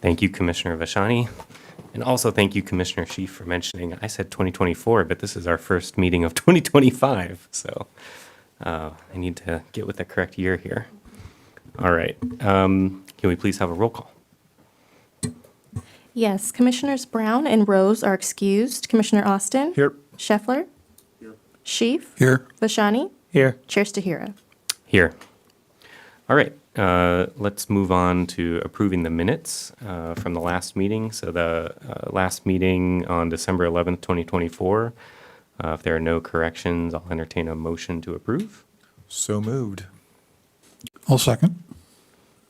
Thank you, Commissioner Vashani. And also thank you, Commissioner Sheaf, for mentioning, I said 2024, but this is our first meeting of 2025. So I need to get with the correct year here. All right. Can we please have a roll call? Yes, Commissioners Brown and Rose are excused. Commissioner Austin? Here. Scheffler? Here. Sheaf? Here. Vashani? Here. Chair Stahira? Here. All right. Let's move on to approving the minutes from the last meeting. So the last meeting on December 11th, 2024. If there are no corrections, I'll entertain a motion to approve. So moved. I'll second.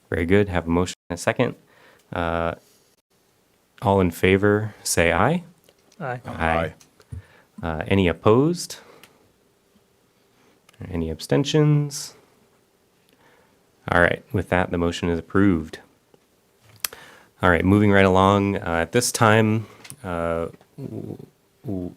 Very good. Have a motion and a second. All in favor, say aye. Aye. Aye. Any opposed? Any abstentions? All right. With that, the motion is approved. All right. Moving right along. At this time,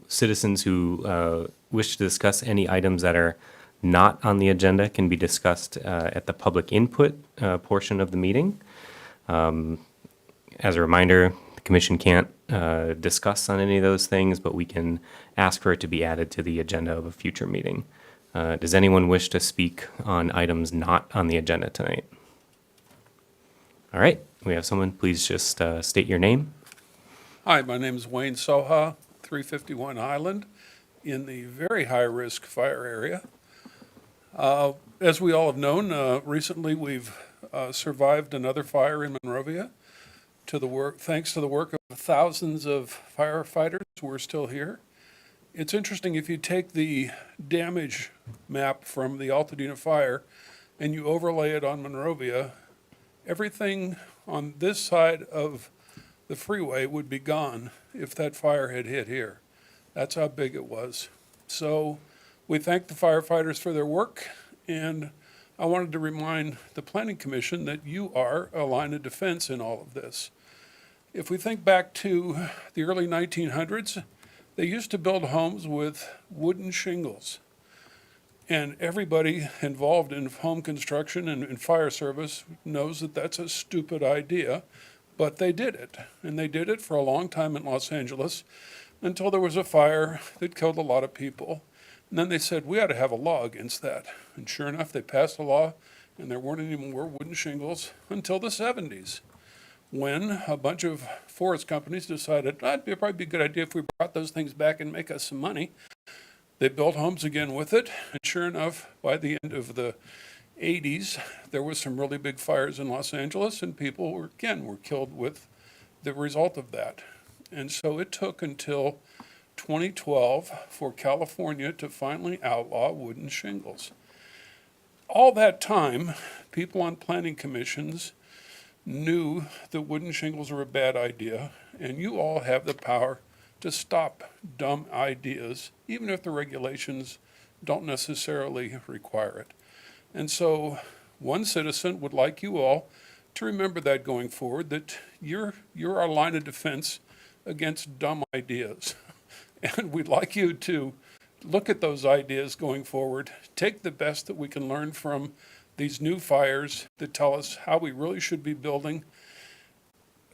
citizens who wish to discuss any items that are not on the agenda can be discussed at the public input portion of the meeting. As a reminder, the commission can't discuss on any of those things, but we can ask for it to be added to the agenda of a future meeting. Does anyone wish to speak on items not on the agenda tonight? All right, we have someone. Please just state your name. Hi, my name is Wayne Soha, 351 Highland, in the very high-risk fire area. As we all have known, recently we've survived another fire in Monrovia. Thanks to the work of thousands of firefighters, we're still here. It's interesting, if you take the damage map from the Altadena fire and you overlay it on Monrovia, everything on this side of the freeway would be gone if that fire had hit here. That's how big it was. So we thank the firefighters for their work, and I wanted to remind the Planning Commission that you are a line of defense in all of this. If we think back to the early 1900s, they used to build homes with wooden shingles. And everybody involved in home construction and in fire service knows that that's a stupid idea, but they did it. And they did it for a long time in Los Angeles until there was a fire that killed a lot of people. And then they said, we ought to have a law against that. And sure enough, they passed a law, and there weren't any more wooden shingles until the 70s. When a bunch of forest companies decided it'd probably be a good idea if we brought those things back and make us some money. They built homes again with it, and sure enough, by the end of the 80s, there was some really big fires in Los Angeles, and people were killed with the result of that. And so it took until 2012 for California to finally outlaw wooden shingles. All that time, people on planning commissions knew that wooden shingles are a bad idea, and you all have the power to stop dumb ideas, even if the regulations don't necessarily require it. And so one citizen would like you all to remember that going forward, that you're our line of defense against dumb ideas. And we'd like you to look at those ideas going forward, take the best that we can learn from these new fires that tell us how we really should be building,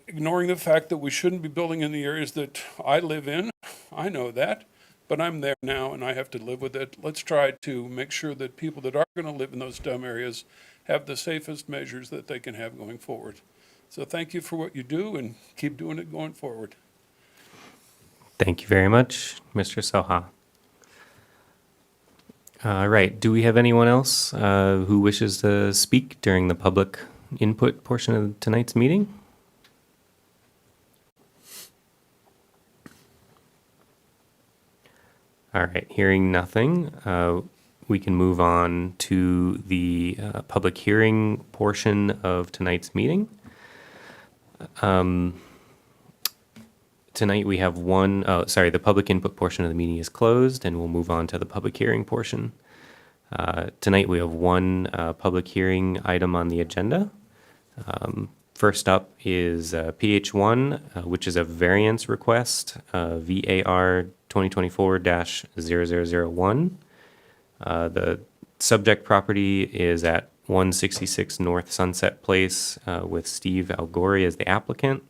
ignoring the fact that we shouldn't be building in the areas that I live in. I know that, but I'm there now and I have to live with it. Let's try to make sure that people that are going to live in those dumb areas have the safest measures that they can have going forward. So thank you for what you do, and keep doing it going forward. Thank you very much, Mr. Soha. All right. Do we have anyone else who wishes to speak during the public input portion of tonight's meeting? All right. Hearing nothing, we can move on to the public hearing portion of tonight's meeting. Tonight we have the public input portion of the meeting is closed, and we'll move on to the public hearing portion. Tonight we have one public hearing item on the agenda. First up is PH1, which is a variance request, VAR 2024-0001. The subject property is at 166 North Sunset Place with Steve Algori as the applicant.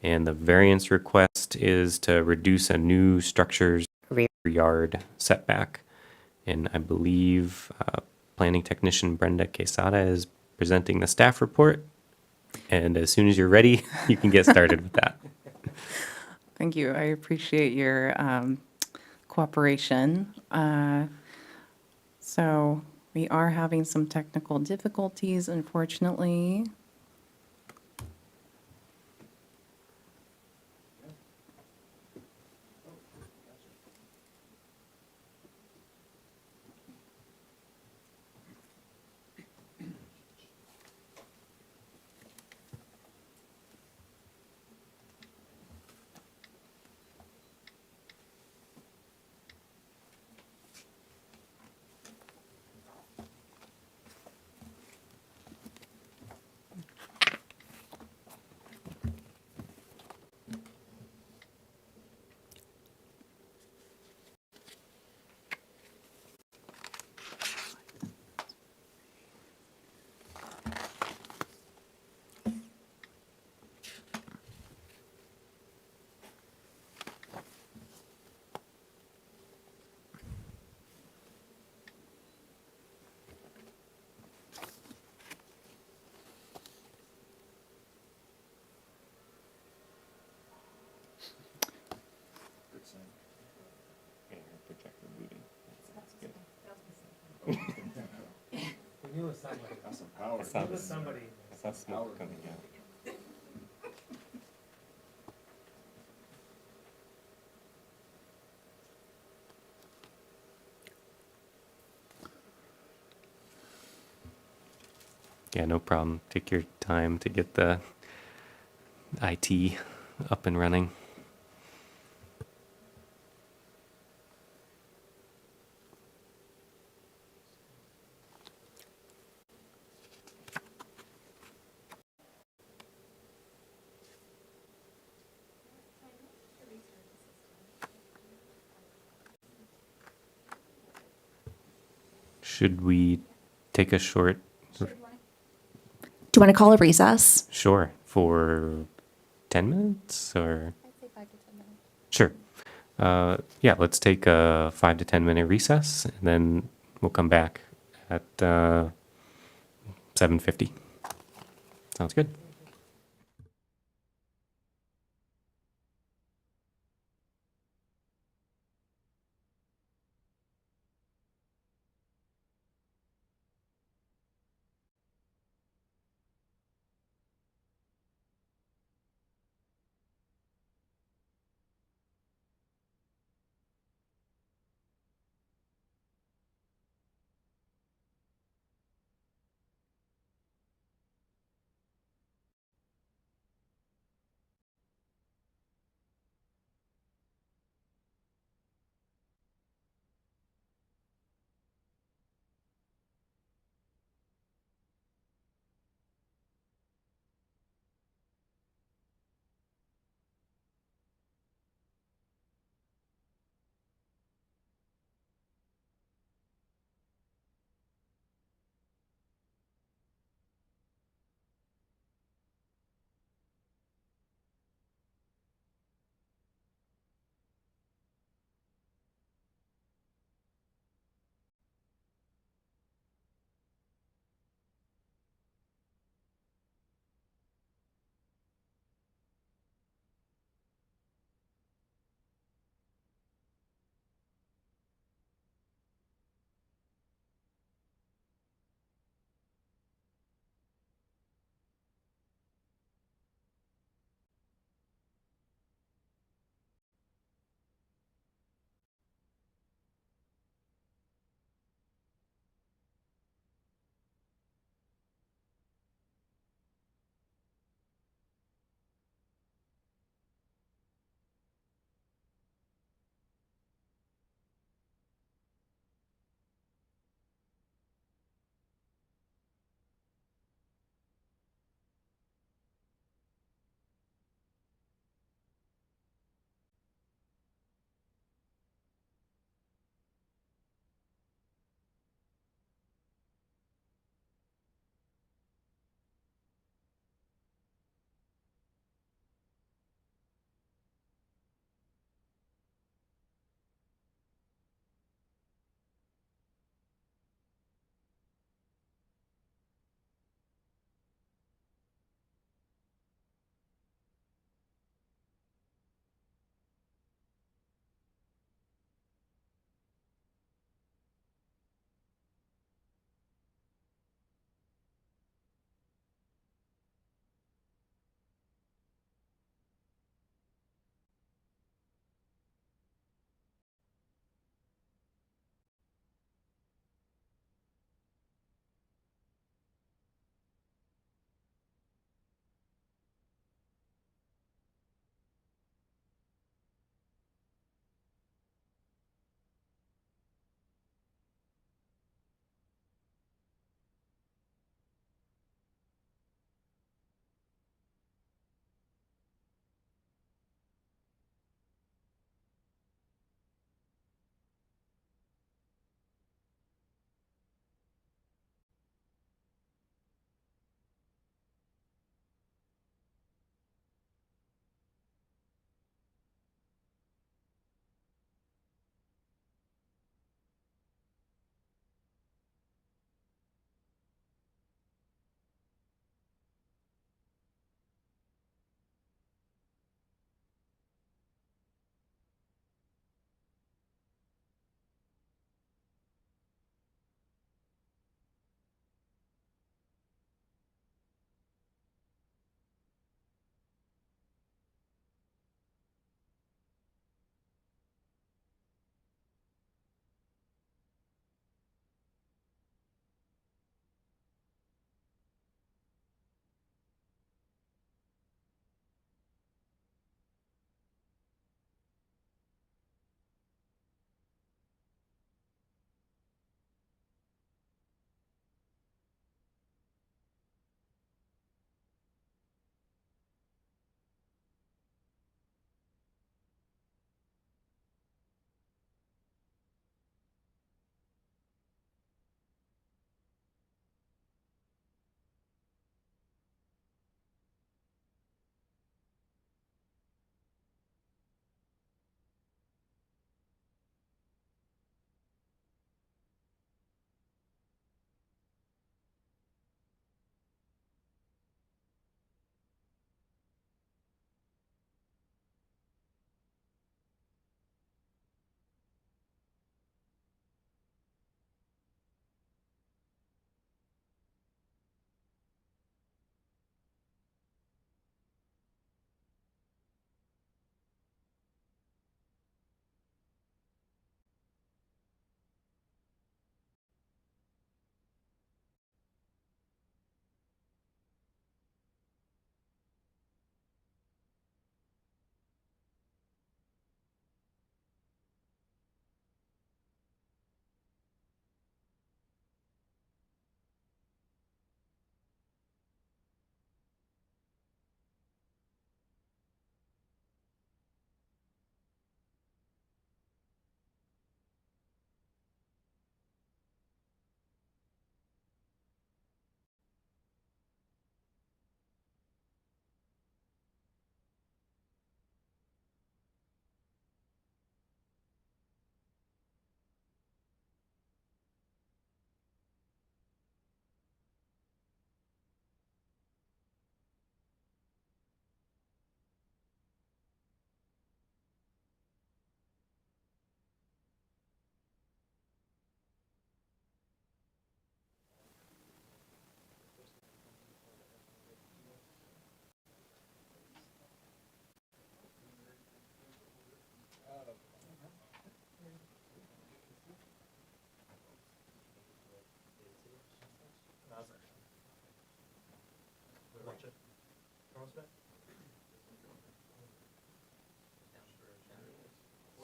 And the variance request is to reduce a new structure's rear yard setback. And I believe Planning Technician Brenda Quesada is presenting the staff report. And as soon as you're ready, you can get started with that. Thank you. I appreciate your cooperation. So we are having some technical difficulties, unfortunately. I saw smoke coming out. Yeah, no problem. Take your time to get the IT up and running. Should we take a short, Do you want to call a recess? sure, for 10 minutes or? Sure. Yeah, let's take a 5 to 10 minute recess and then we'll come back at 7:50. Sounds good.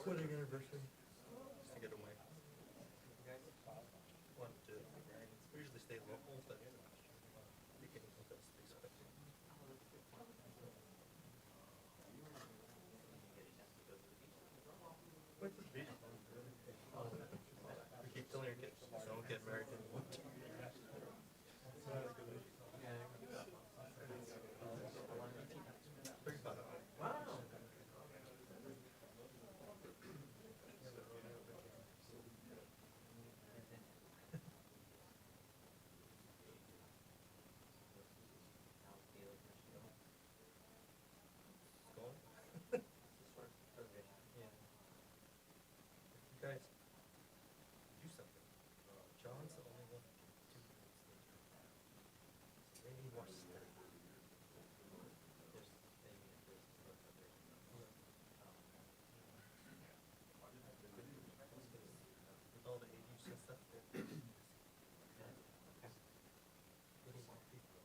Wedding anniversary. Just to get away. Want to, we usually stay local, but we can go to space. What's the beach? We keep telling our kids, don't get married in the winter. You guys do something. John's the only one who can do this. So they need more study. With all the ADUs and stuff. We need more people.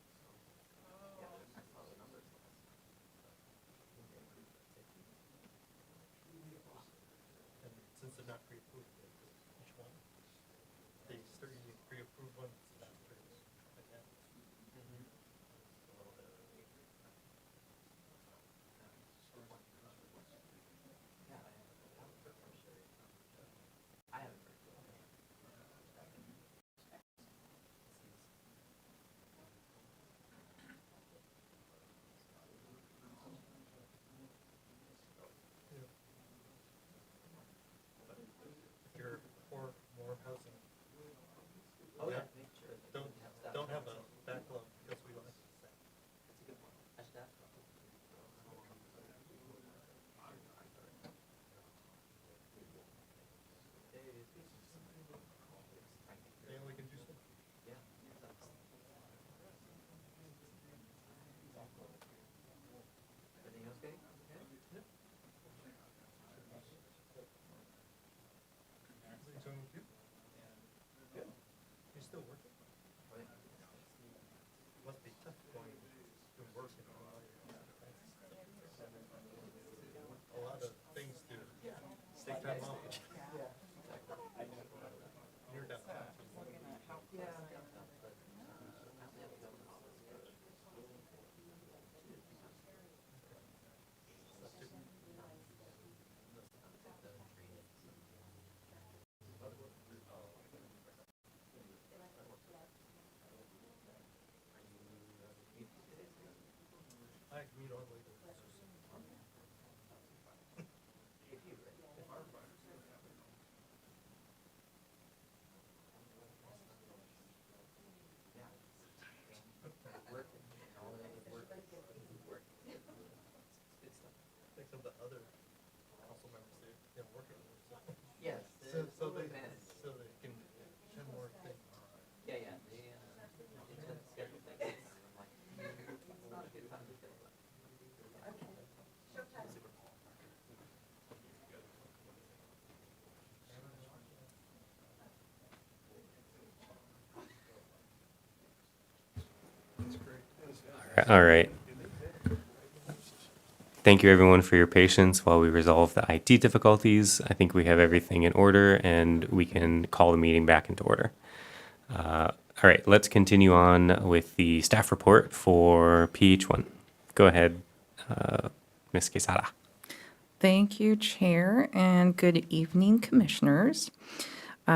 And since they're not pre-approved, each one, they start using pre-approved ones after it's like that. If you're for more housing. Oh, yeah. Don't have a backlog because we like. Yeah, we can do some. Everything's going with you? You still working? Must be tough going to work and all that. A lot of things to take time off. You're down. I commute all the way to. Like some of the other council members, they're working. Yes. So they can have more things. Yeah, yeah. It's a scheduled thing. I'm like, it's not a good time to fill it. All right. Thank you, everyone, for your patience while we resolve the IT difficulties. I think we have everything in order, and we can call the meeting back into order. All right, let's continue on with the staff report for PH1. Go ahead, Ms. Quesada. Thank you, Chair, and good evening, Commissioners.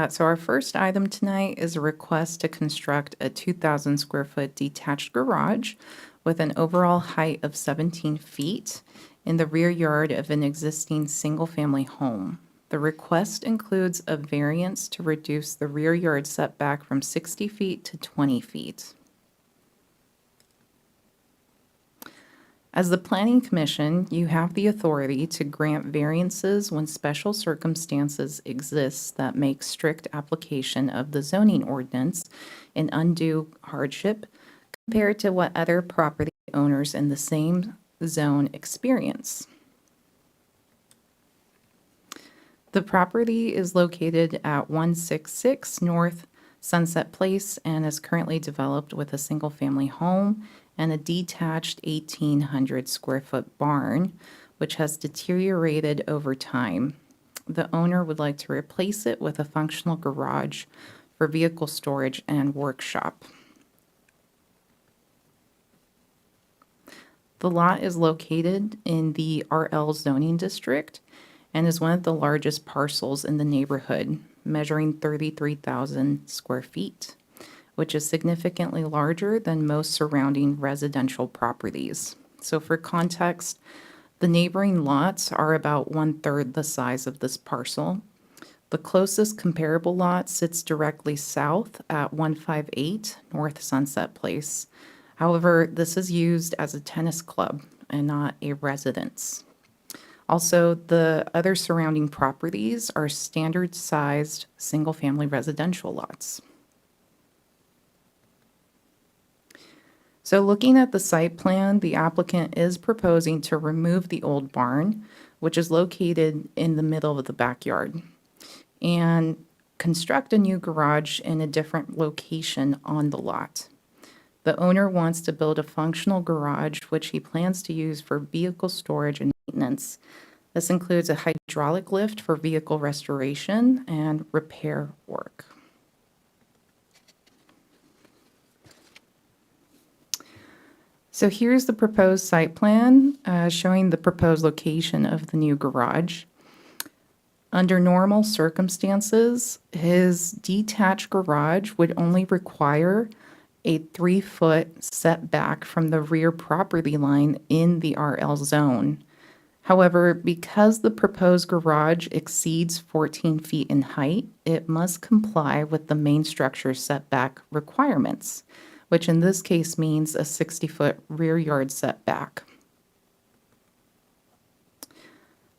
So our first item tonight is a request to construct a 2,000 square foot detached garage with an overall height of 17 feet in the rear yard of an existing single-family home. The request includes a variance to reduce the rear yard setback from 60 feet to 20 feet. As the Planning Commission, you have the authority to grant variances when special circumstances exist that make strict application of the zoning ordinance an undue hardship compared to what other property owners in the same zone experience. The property is located at 166 North Sunset Place and is currently developed with a single-family home and a detached 1,800 square foot barn, which has deteriorated over time. The owner would like to replace it with a functional garage for vehicle storage and workshop. The lot is located in the RL zoning district and is one of the largest parcels in the neighborhood, measuring 33,000 square feet, which is significantly larger than most surrounding residential properties. So for context, the neighboring lots are about 1/3 the size of this parcel. The closest comparable lot sits directly south at 158 North Sunset Place. However, this is used as a tennis club and not a residence. Also, the other surrounding properties are standard-sized, single-family residential lots. So looking at the site plan, the applicant is proposing to remove the old barn, which is located in the middle of the backyard, and construct a new garage in a different location on the lot. The owner wants to build a functional garage, which he plans to use for vehicle storage and maintenance. This includes a hydraulic lift for vehicle restoration and repair work. So here's the proposed site plan showing the proposed location of the new garage. Under normal circumstances, his detached garage would only require a 3-foot setback from the rear property line in the RL zone. However, because the proposed garage exceeds 14 feet in height, it must comply with the main structure setback requirements, which in this case means a 60-foot rear yard setback.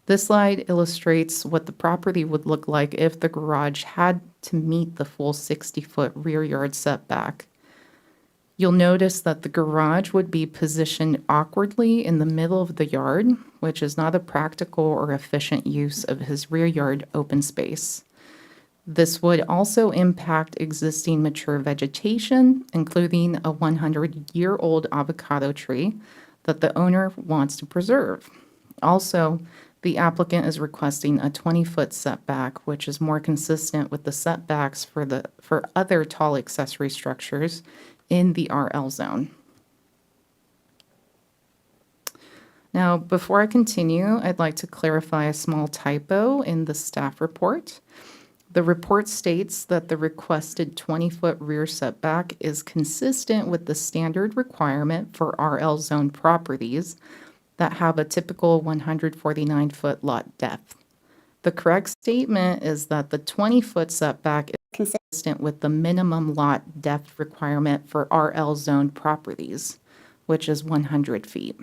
This slide illustrates what the property would look like if the garage had to meet the full 60-foot rear yard setback. You'll notice that the garage would be positioned awkwardly in the middle of the yard, which is not a practical or efficient use of his rear yard open space. This would also impact existing mature vegetation, including a 100-year-old avocado tree that the owner wants to preserve. Also, the applicant is requesting a 20-foot setback, which is more consistent with the setbacks for other tall accessory structures in the RL zone. Now, before I continue, I'd like to clarify a small typo in the staff report. The report states that the requested 20-foot rear setback is consistent with the standard requirement for RL zone properties that have a typical 149-foot lot depth. The correct statement is that the 20-foot setback is consistent with the minimum lot depth requirement for RL zone properties, which is 100 feet.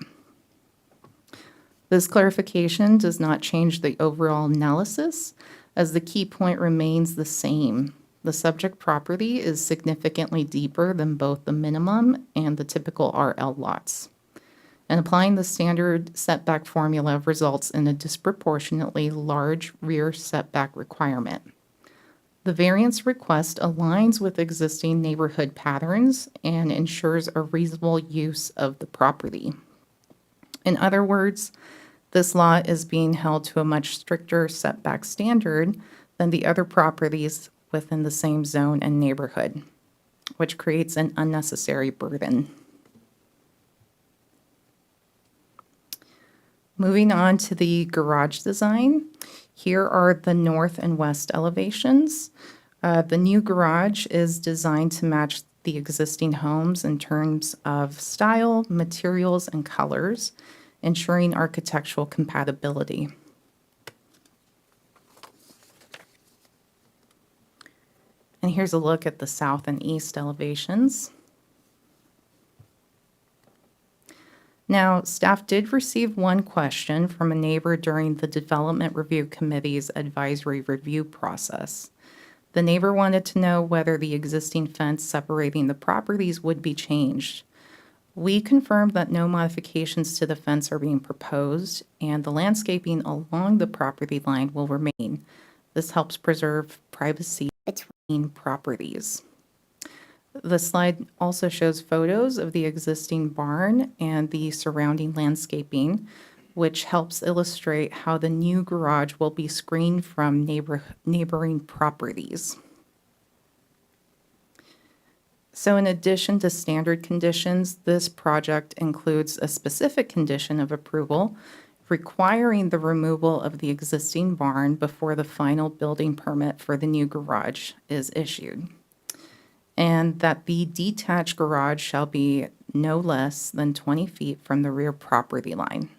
This clarification does not change the overall analysis, as the key point remains the same. The subject property is significantly deeper than both the minimum and the typical RL lots. And applying the standard setback formula results in a disproportionately large rear setback requirement. The variance request aligns with existing neighborhood patterns and ensures a reasonable use of the property. In other words, this lot is being held to a much stricter setback standard than the other properties within the same zone and neighborhood, which creates an unnecessary burden. Moving on to the garage design, here are the north and west elevations. The new garage is designed to match the existing homes in terms of style, materials, and colors, ensuring architectural compatibility. And here's a look at the south and east elevations. Now, staff did receive one question from a neighbor during the Development Review Committee's advisory review process. The neighbor wanted to know whether the existing fence separating the properties would be changed. We confirmed that no modifications to the fence are being proposed, and the landscaping along the property line will remain. This helps preserve privacy between properties. The slide also shows photos of the existing barn and the surrounding landscaping, which helps illustrate how the new garage will be screened from neighboring properties. So in addition to standard conditions, this project includes a specific condition of approval requiring the removal of the existing barn before the final building permit for the new garage is issued, and that the detached garage shall be no less than 20 feet from the rear property line.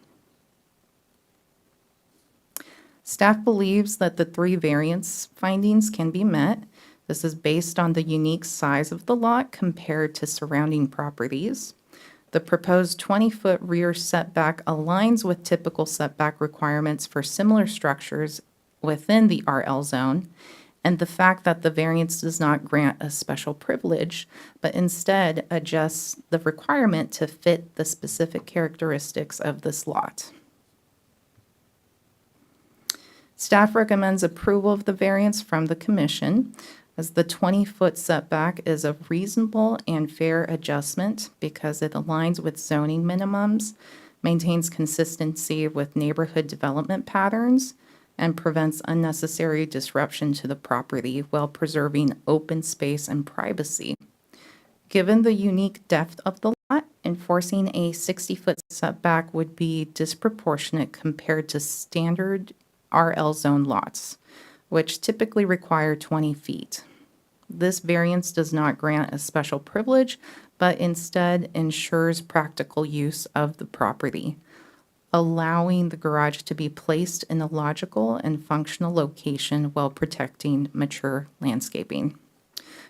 Staff believes that the 3 variance findings can be met. This is based on the unique size of the lot compared to surrounding properties. The proposed 20-foot rear setback aligns with typical setback requirements for similar structures within the RL zone, and the fact that the variance does not grant a special privilege, but instead adjusts the requirement to fit the specific characteristics of this lot. Staff recommends approval of the variance from the commission, as the 20-foot setback is a reasonable and fair adjustment because it aligns with zoning minimums, maintains consistency with neighborhood development patterns, and prevents unnecessary disruption to the property while preserving open space and privacy. Given the unique depth of the lot, enforcing a 60-foot setback would be disproportionate compared to standard RL zone lots, which typically require 20 feet. This variance does not grant a special privilege, but instead ensures practical use of the property, allowing the garage to be placed in a logical and functional location while protecting mature landscaping.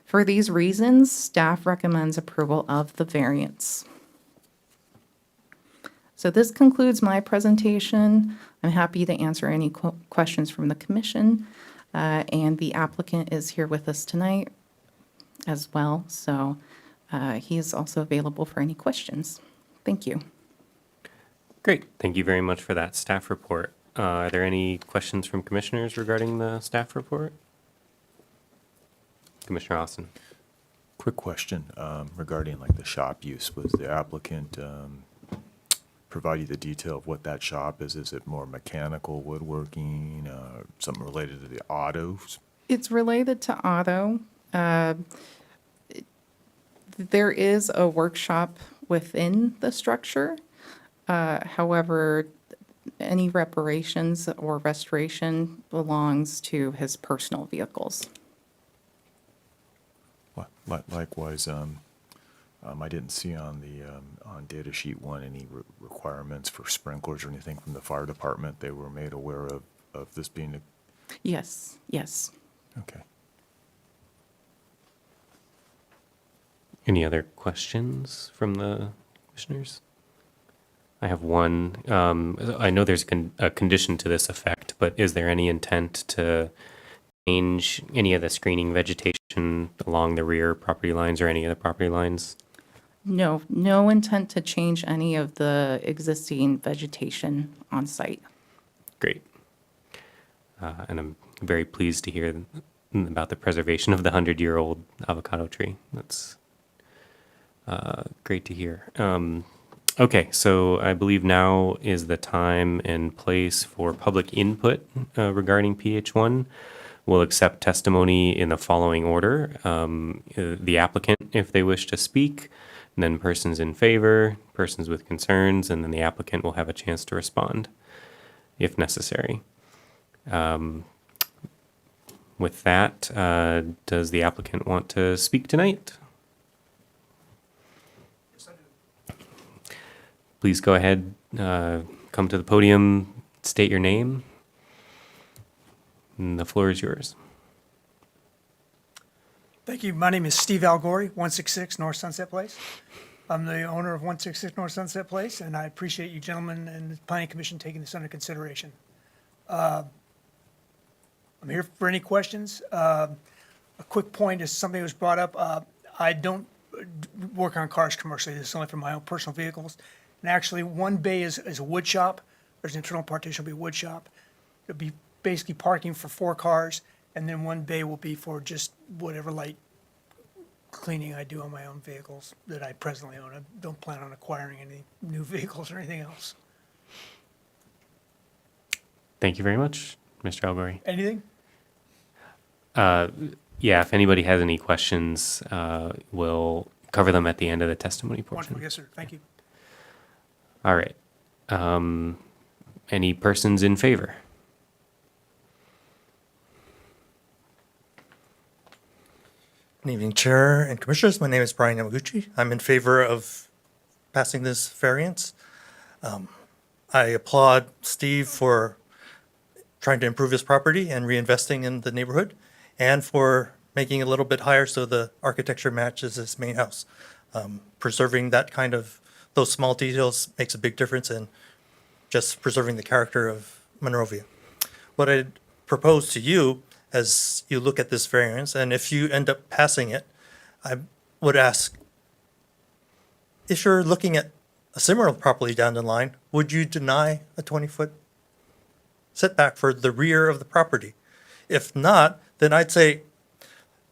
For these reasons, staff recommends approval of the variance. So this concludes my presentation. I'm happy to answer any questions from the commission, and the applicant is here with us tonight as well, so he is also available for any questions. Thank you. Great. Thank you very much for that staff report. Are there any questions from commissioners regarding the staff report? Commissioner Austin. Quick question regarding like the shop use. Was the applicant provide you the detail of what that shop is? Is it more mechanical, woodworking, something related to the autos? It's related to auto. There is a workshop within the structure. However, any reparations or restoration belongs to his personal vehicles. Likewise, I didn't see on the on data sheet 1 any requirements for sprinklers or anything from the fire department. They were made aware of this being Yes, yes. okay. Any other questions from the commissioners? I have one. I know there's a condition to this effect, but is there any intent to change any of the screening vegetation along the rear property lines or any of the property lines? No, no intent to change any of the existing vegetation on site. Great. And I'm very pleased to hear about the preservation of the 100-year-old avocado tree. That's great to hear. Okay, so I believe now is the time and place for public input regarding PH1. We'll accept testimony in the following order. The applicant, if they wish to speak, and then persons in favor, persons with concerns, and then the applicant will have a chance to respond if necessary. With that, does the applicant want to speak tonight? Please go ahead, come to the podium, state your name, and the floor is yours. Thank you. My name is Steve Algori, 166 North Sunset Place. I'm the owner of 166 North Sunset Place, and I appreciate you gentlemen and the Planning Commission taking this under consideration. I'm here for any questions. A quick point is something that was brought up. I don't work on cars commercially. This is only for my own personal vehicles. And actually, one bay is a wood shop. There's an internal partition will be a wood shop. It'll be basically parking for 4 cars, and then one bay will be for just whatever light cleaning I do on my own vehicles that I presently own. I don't plan on acquiring any new vehicles or anything else. Thank you very much, Mr. Algori. Anything? Yeah, if anybody has any questions, we'll cover them at the end of the testimony Wonderful. portion. Yes, sir. Thank you. All right. Any persons in favor? Good evening, Chair and Commissioners. My name is Brian Yamaguchi. I'm in favor of passing this variance. I applaud Steve for trying to improve his property and reinvesting in the neighborhood, and for making it a little bit higher so the architecture matches his main house. Preserving that kind of, those small details makes a big difference in just preserving the character of Monrovia. What I propose to you as you look at this variance, and if you end up passing it, I would ask, if you're looking at a similar property down the line, would you deny a 20-foot setback for the rear of the property? If not, then I'd say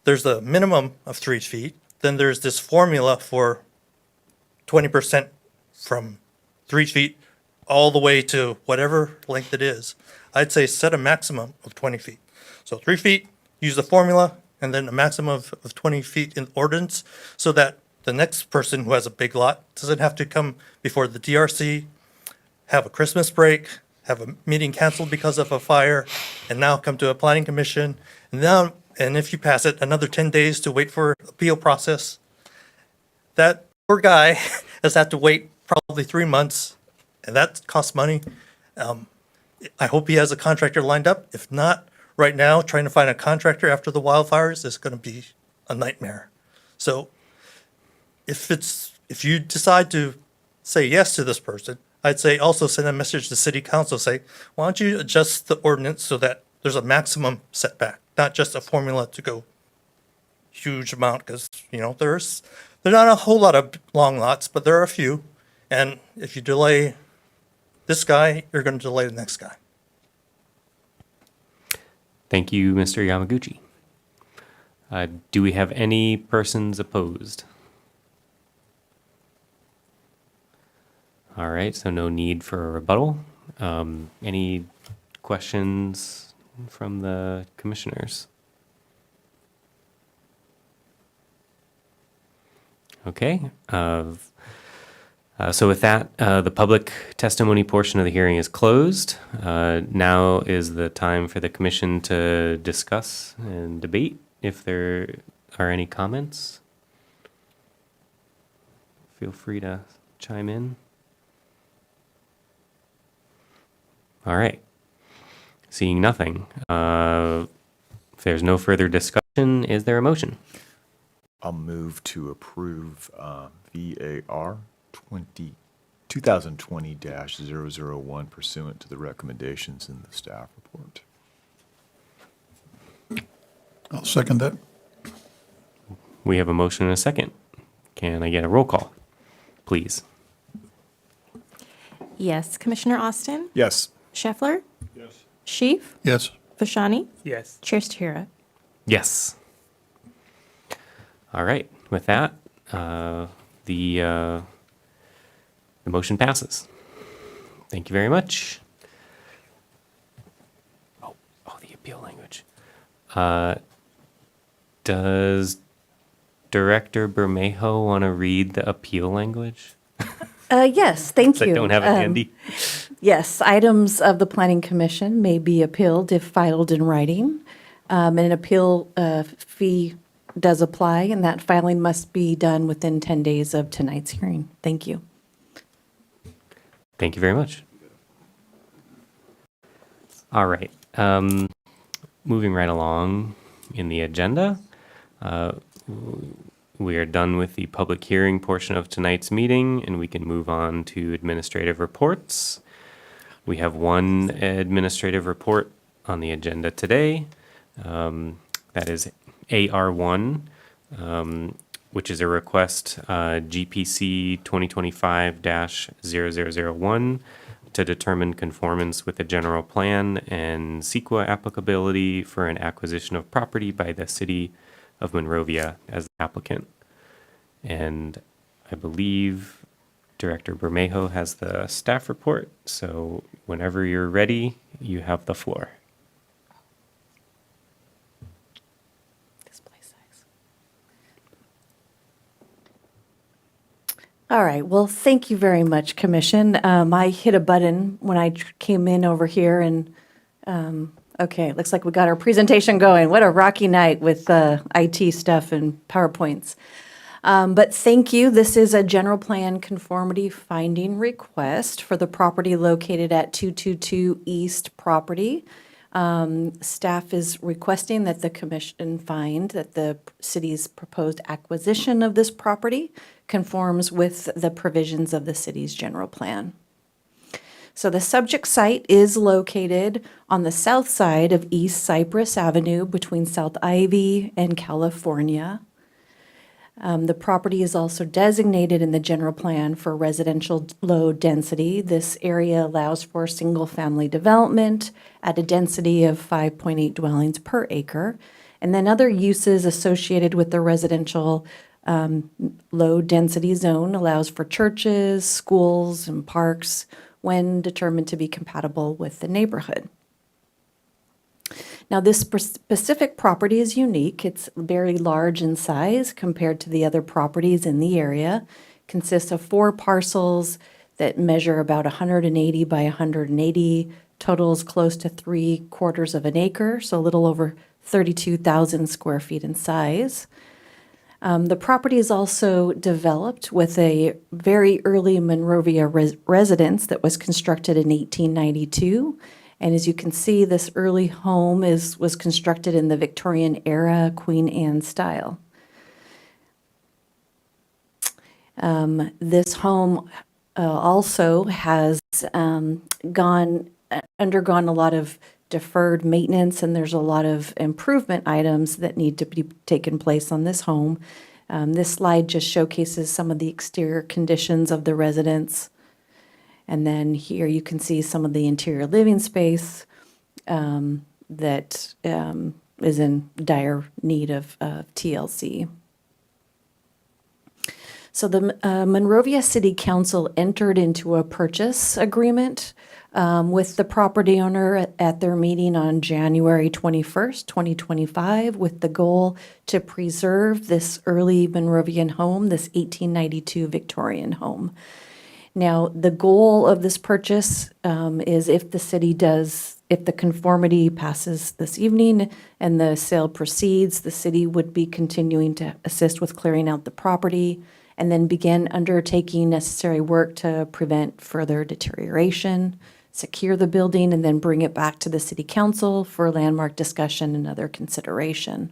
there's a minimum of 3 feet, then there's this formula for 20% from 3 feet all the way to whatever length it is. I'd say set a maximum of 20 feet. So 3 feet, use the formula, and then a maximum of 20 feet in ordinance, so that the next person who has a big lot doesn't have to come before the DRC, have a Christmas break, have a meeting canceled because of a fire, and now come to a planning commission, and if you pass it, another 10 days to wait for appeal process. That poor guy has had to wait probably 3 months, and that costs money. I hope he has a contractor lined up. If not, right now, trying to find a contractor after the wildfires is going to be a nightmare. So if you decide to say yes to this person, I'd say also send a message to city council, say, why don't you adjust the ordinance so that there's a maximum setback, not just a formula to go huge amount, because, there's not a whole lot of long lots, but there are a few. And if you delay this guy, you're going to delay the next guy. Thank you, Mr. Yamaguchi. Do we have any persons opposed? All right, so no need for a rebuttal. Any questions from the commissioners? Okay. So with that, the public testimony portion of the hearing is closed. Now is the time for the commission to discuss and debate if there are any comments. Feel free to chime in. All right. Seeing nothing. If there's no further discussion, is there a motion? I'll move to approve VAR 2020-001 pursuant to the recommendations in the staff report. I'll second that. We have a motion and a second. Can I get a roll call, please? Yes. Commissioner Austin? Yes. Scheffler? Yes. Sheaf? Yes. Vashani? Yes. Chair Stahira? Yes. All right. With that, the motion passes. Thank you very much. Oh, the appeal language. Does Director Bermejo want to read the appeal language? Yes, thank I you. don't have it handy. Yes, items of the Planning Commission may be appealed if filed in writing. And an appeal fee does apply, and that filing must be done within 10 days of tonight's hearing. Thank you. Thank you very much. All right. Moving right along in the agenda, we are done with the public hearing portion of tonight's meeting, and we can move on to administrative reports. We have one administrative report on the agenda today. That is AR1, which is a request GPC 2025-0001 to determine conformance with the general plan and CEQA applicability for an acquisition of property by the city of Monrovia as the applicant. And I believe Director Bermejo has the staff report, so whenever you're ready, you have the floor. Display size. All right, well, thank you very much, Commission. I hit a button when I came in over here and, okay, it looks like we got our presentation going. What a rocky night with IT stuff and PowerPoints. But thank you. This is a general plan conformity finding request for the property located at 222 East property. Staff is requesting that the commission find that the city's proposed acquisition of this property conforms with the provisions of the city's general plan. So the subject site is located on the south side of East Cypress Avenue between South Ivy and California. The property is also designated in the general plan for residential low density. This area allows for single-family development at a density of 5.8 dwellings per acre. And then other uses associated with the residential low-density zone allows for churches, schools, and parks when determined to be compatible with the neighborhood. Now, this specific property is unique. It's very large in size compared to the other properties in the area. Consists of 4 parcels that measure about 180 by 180, totals close to 3/4 of an acre, so a little over 32,000 square feet in size. The property is also developed with a very early Monrovia residence that was constructed in 1892. And as you can see, this early home was constructed in the Victorian era Queen Anne style. This home also has undergone a lot of deferred maintenance, and there's a lot of improvement items that need to be taken place on this home. This slide just showcases some of the exterior conditions of the residence. And then here you can see some of the interior living space that is in dire need of TLC. So the Monrovia City Council entered into a purchase agreement with the property owner at their meeting on January 21st, 2025, with the goal to preserve this early Monrovian home, this 1892 Victorian home. Now, the goal of this purchase is if the conformity passes this evening and the sale proceeds, the city would be continuing to assist with clearing out the property and then begin undertaking necessary work to prevent further deterioration, secure the building, and then bring it back to the city council for landmark discussion and other consideration.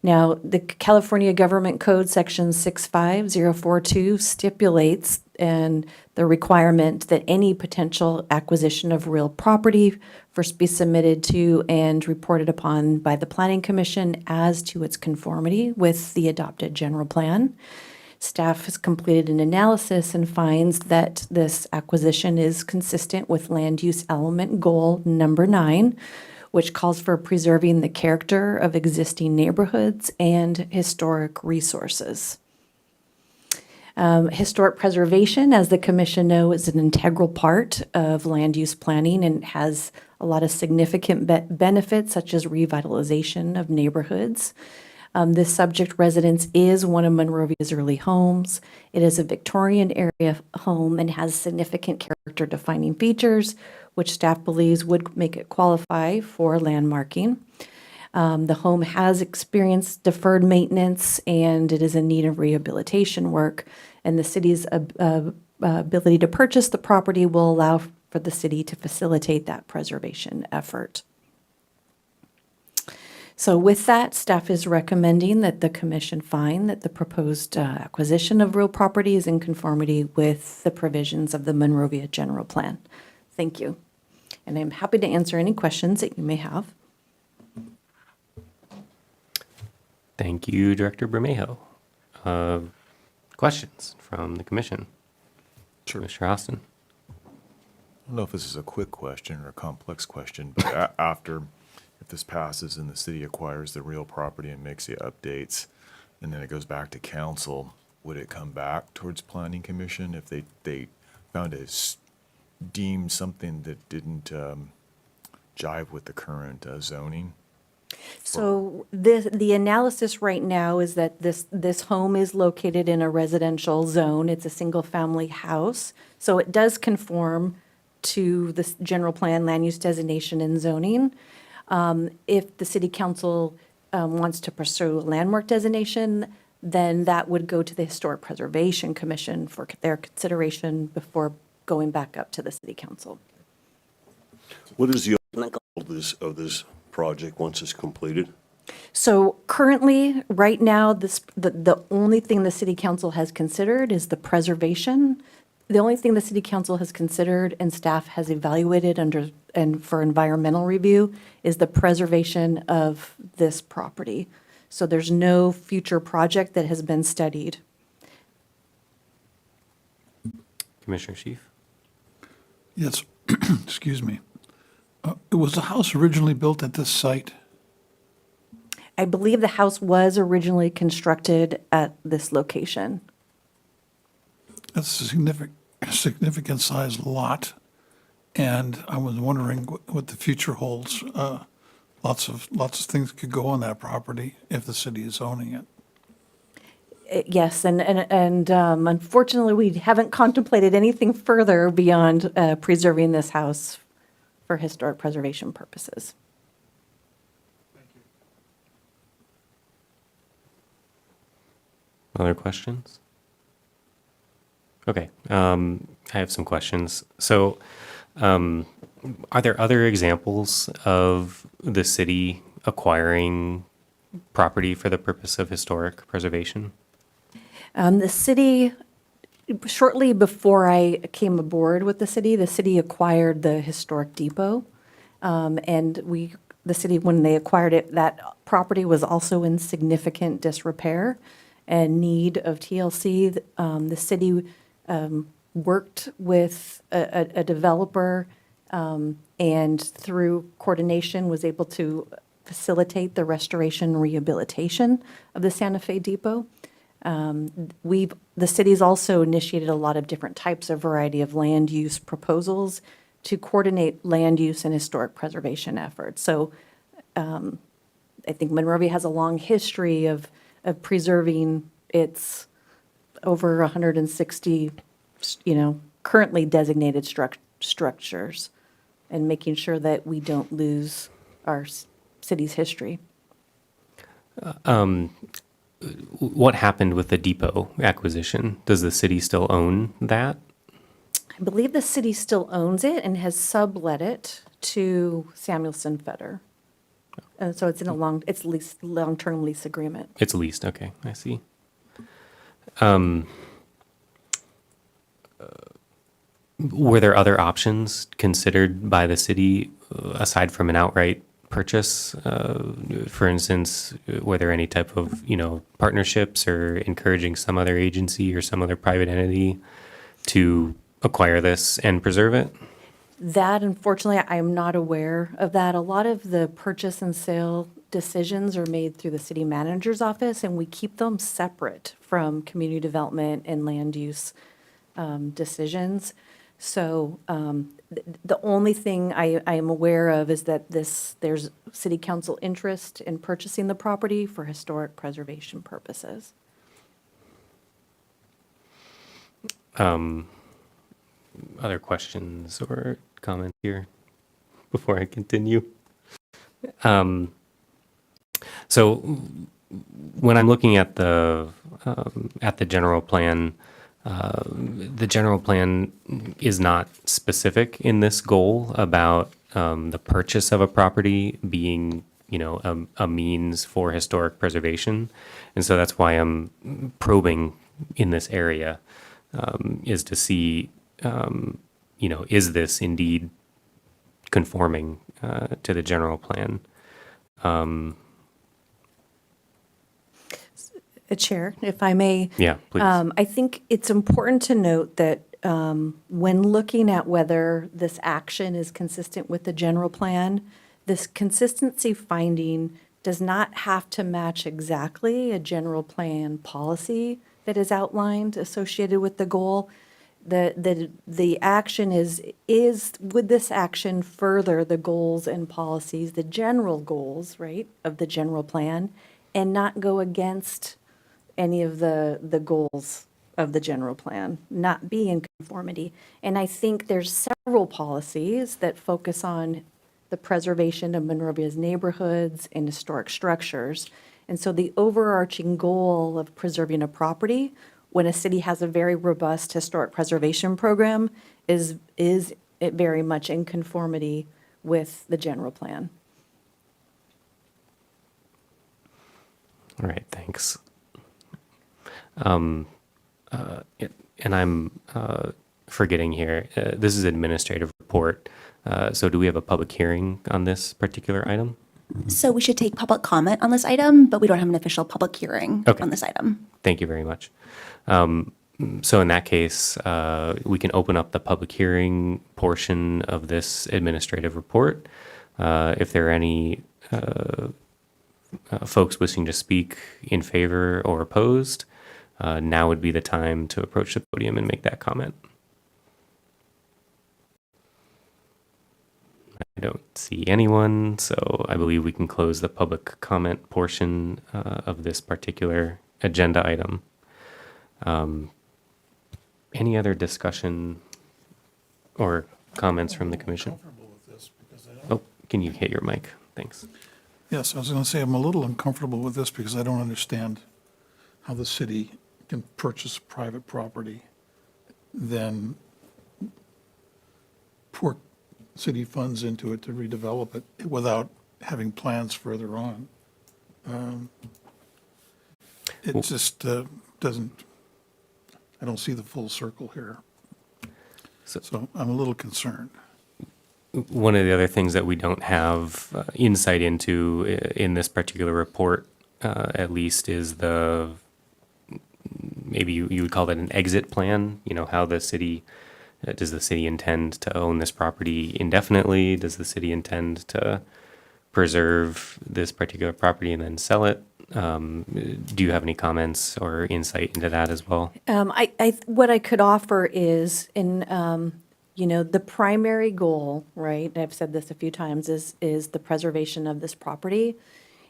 Now, the California Government Code Section 65042 stipulates and the requirement that any potential acquisition of real property first be submitted to and reported upon by the Planning Commission as to its conformity with the adopted general plan. Staff has completed an analysis and finds that this acquisition is consistent with land use element goal number 9, which calls for preserving the character of existing neighborhoods and historic resources. Historic preservation, as the Commission knows, is an integral part of land use planning and has a lot of significant benefits, such as revitalization of neighborhoods. This subject residence is one of Monrovia's early homes. It is a Victorian area home and has significant character-defining features, which staff believes would make it qualify for landmarking. The home has experienced deferred maintenance and it is in need of rehabilitation work. And the city's ability to purchase the property will allow for the city to facilitate that preservation effort. So with that, staff is recommending that the commission find that the proposed acquisition of real property is in conformity with the provisions of the Monrovia General Plan. Thank you. And I'm happy to answer any questions that you may have. Thank you, Director Bermejo. Questions from the commission? Sure. Commissioner Austin? I don't know if this is a quick question or a complex question, but after if this passes and the city acquires the real property and makes the updates, and then it goes back to council, would it come back towards planning commission if they found deemed something that didn't jive with the current zoning? So the analysis right now is that this home is located in a residential zone. It's a single-family house. So it does conform to the general plan, land use designation, and zoning. If the city council wants to pursue a landmark designation, then that would go to the Historic Preservation Commission for their consideration before going back up to the city council. What is the ultimate goal of this project once it's completed? So currently, right now, the only thing the city council has considered is the preservation. The only thing the city council has considered and staff has evaluated and for environmental review is the preservation of this property. So there's no future project that has been studied. Commissioner Sheaf? Yes, excuse me. Was the house originally built at this site? I believe the house was originally constructed at this location. That's a significant sized lot, and I was wondering what the future holds. Lots of things could go on that property if the city is owning it. Yes, and unfortunately, we haven't contemplated anything further beyond preserving this house for historic preservation purposes. Other questions? Okay, I have some questions. So, are there other examples of the city acquiring property for the purpose of historic preservation? The city, shortly before I came aboard with the city acquired the historic depot. And the city, when they acquired it, that property was also in significant disrepair and need of TLC. The city worked with a developer and through coordination was able to facilitate the restoration and rehabilitation of the Santa Fe Depot. The city's also initiated a lot of different types of variety of land use proposals to coordinate land use and historic preservation efforts. So I think Monrovia has a long history of preserving its over 160, currently designated structures and making sure that we don't lose our city's history. What happened with the depot acquisition? Does the city still own that? I believe the city still owns it and has sublet it to Samuelson Feder. And so it's in a long-term lease agreement. It's leased, okay, I see. Were there other options considered by the city aside from an outright purchase? For instance, were there any type of, partnerships or encouraging some other agency or some other private entity to acquire this and preserve it? That, unfortunately, I am not aware of that. A lot of the purchase and sale decisions are made through the city manager's office, and we keep them separate from community development and land use decisions. So the only thing I am aware of is that there's city council interest in purchasing the property for historic preservation purposes. Other questions or comments here before I continue? So when I'm looking at the general plan, the general plan is not specific in this goal about the purchase of a property being, a means for historic preservation. And so that's why I'm probing in this area, is to see, is this indeed conforming to the general plan? Chair, if I may. Yeah, please. I think it's important to note that when looking at whether this action is consistent with the general plan, this consistency finding does not have to match exactly a general plan policy that is outlined associated with the goal. The action is would this action further the goals and policies, the general goals, right, of the general plan, and not go against any of the goals of the general plan, not be in conformity. And I think there's several policies that focus on the preservation of Monrovia's neighborhoods and historic structures. And so the overarching goal of preserving a property, when a city has a very robust historic preservation program, is it very much in conformity with the general plan. All right, thanks. And I'm forgetting here, this is administrative report. So do we have a public hearing on this particular item? So we should take public comment on this item, but we don't have an official public hearing Okay. on this item. Thank you very much. So in that case, we can open up the public hearing portion of this administrative report. If there are any folks wishing to speak in favor or opposed, now would be the time to approach the podium and make that comment. I don't see anyone, so I believe we can close the public comment portion of this particular agenda item. Any other discussion or comments from the commission? Comfortable with this because I don't. Oh, can you hit your mic? Thanks. Yes, I was going to say I'm a little uncomfortable with this because I don't understand how the city can purchase private property, then pour city funds into it to redevelop it without having plans further on. It just doesn't, I don't see the full circle here. So I'm a little concerned. One of the other things that we don't have insight into in this particular report, at least, is the, maybe you would call that an exit plan, you know, how the city, does the city intend to own this property indefinitely? Does the city intend to preserve this particular property and then sell it? Do you have any comments or insight into that as well? What I could offer is the primary goal, right? and I've said this a few times, is the preservation of this property.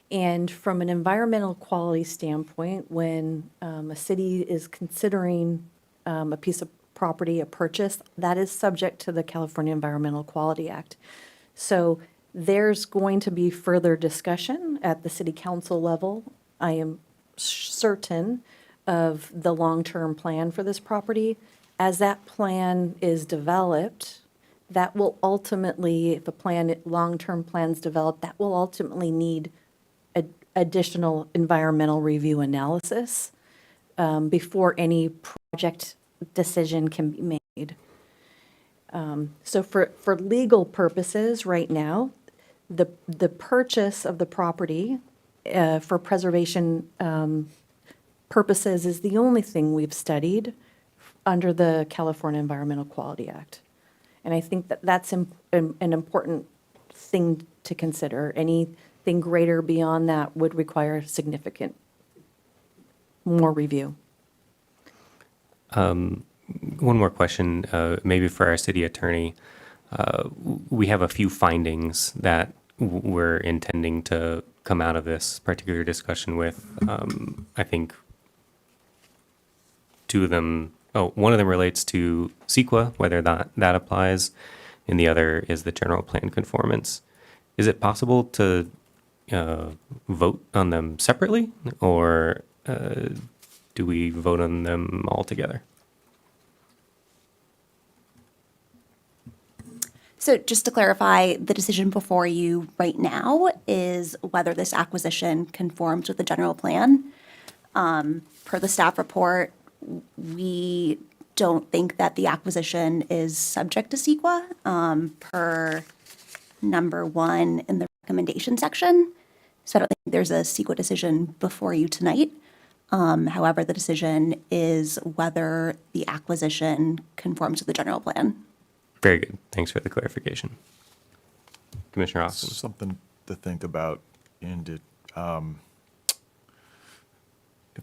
And from an environmental quality standpoint, when a city is considering a piece of property, a purchase, that is subject to the California Environmental Quality Act. So there's going to be further discussion at the city council level, I am certain, of the long-term plan for this property. As that plan is developed, that will ultimately, if long-term plan's developed, that will ultimately need additional environmental review analysis before any project decision can be made. So for legal purposes, right now, the purchase of the property for preservation purposes is the only thing we've studied under the California Environmental Quality Act. And I think that that's an important thing to consider. Anything greater beyond that would require significant more review. One more question, maybe for our city attorney. We have a few findings that we're intending to come out of this particular discussion with. I think two of them, one of them relates to CEQA, whether that applies, and the other is the general plan conformance. Is it possible to vote on them separately, or do we vote on them all together? So just to clarify, the decision before you right now is whether this acquisition conforms with the general plan. Per the staff report, we don't think that the acquisition is subject to CEQA per number 1 in the recommendation section. So I don't think there's a CEQA decision before you tonight. However, the decision is whether the acquisition conforms with the general plan. Very good. Thanks for the clarification. Commissioner Austin. Something to think about, and if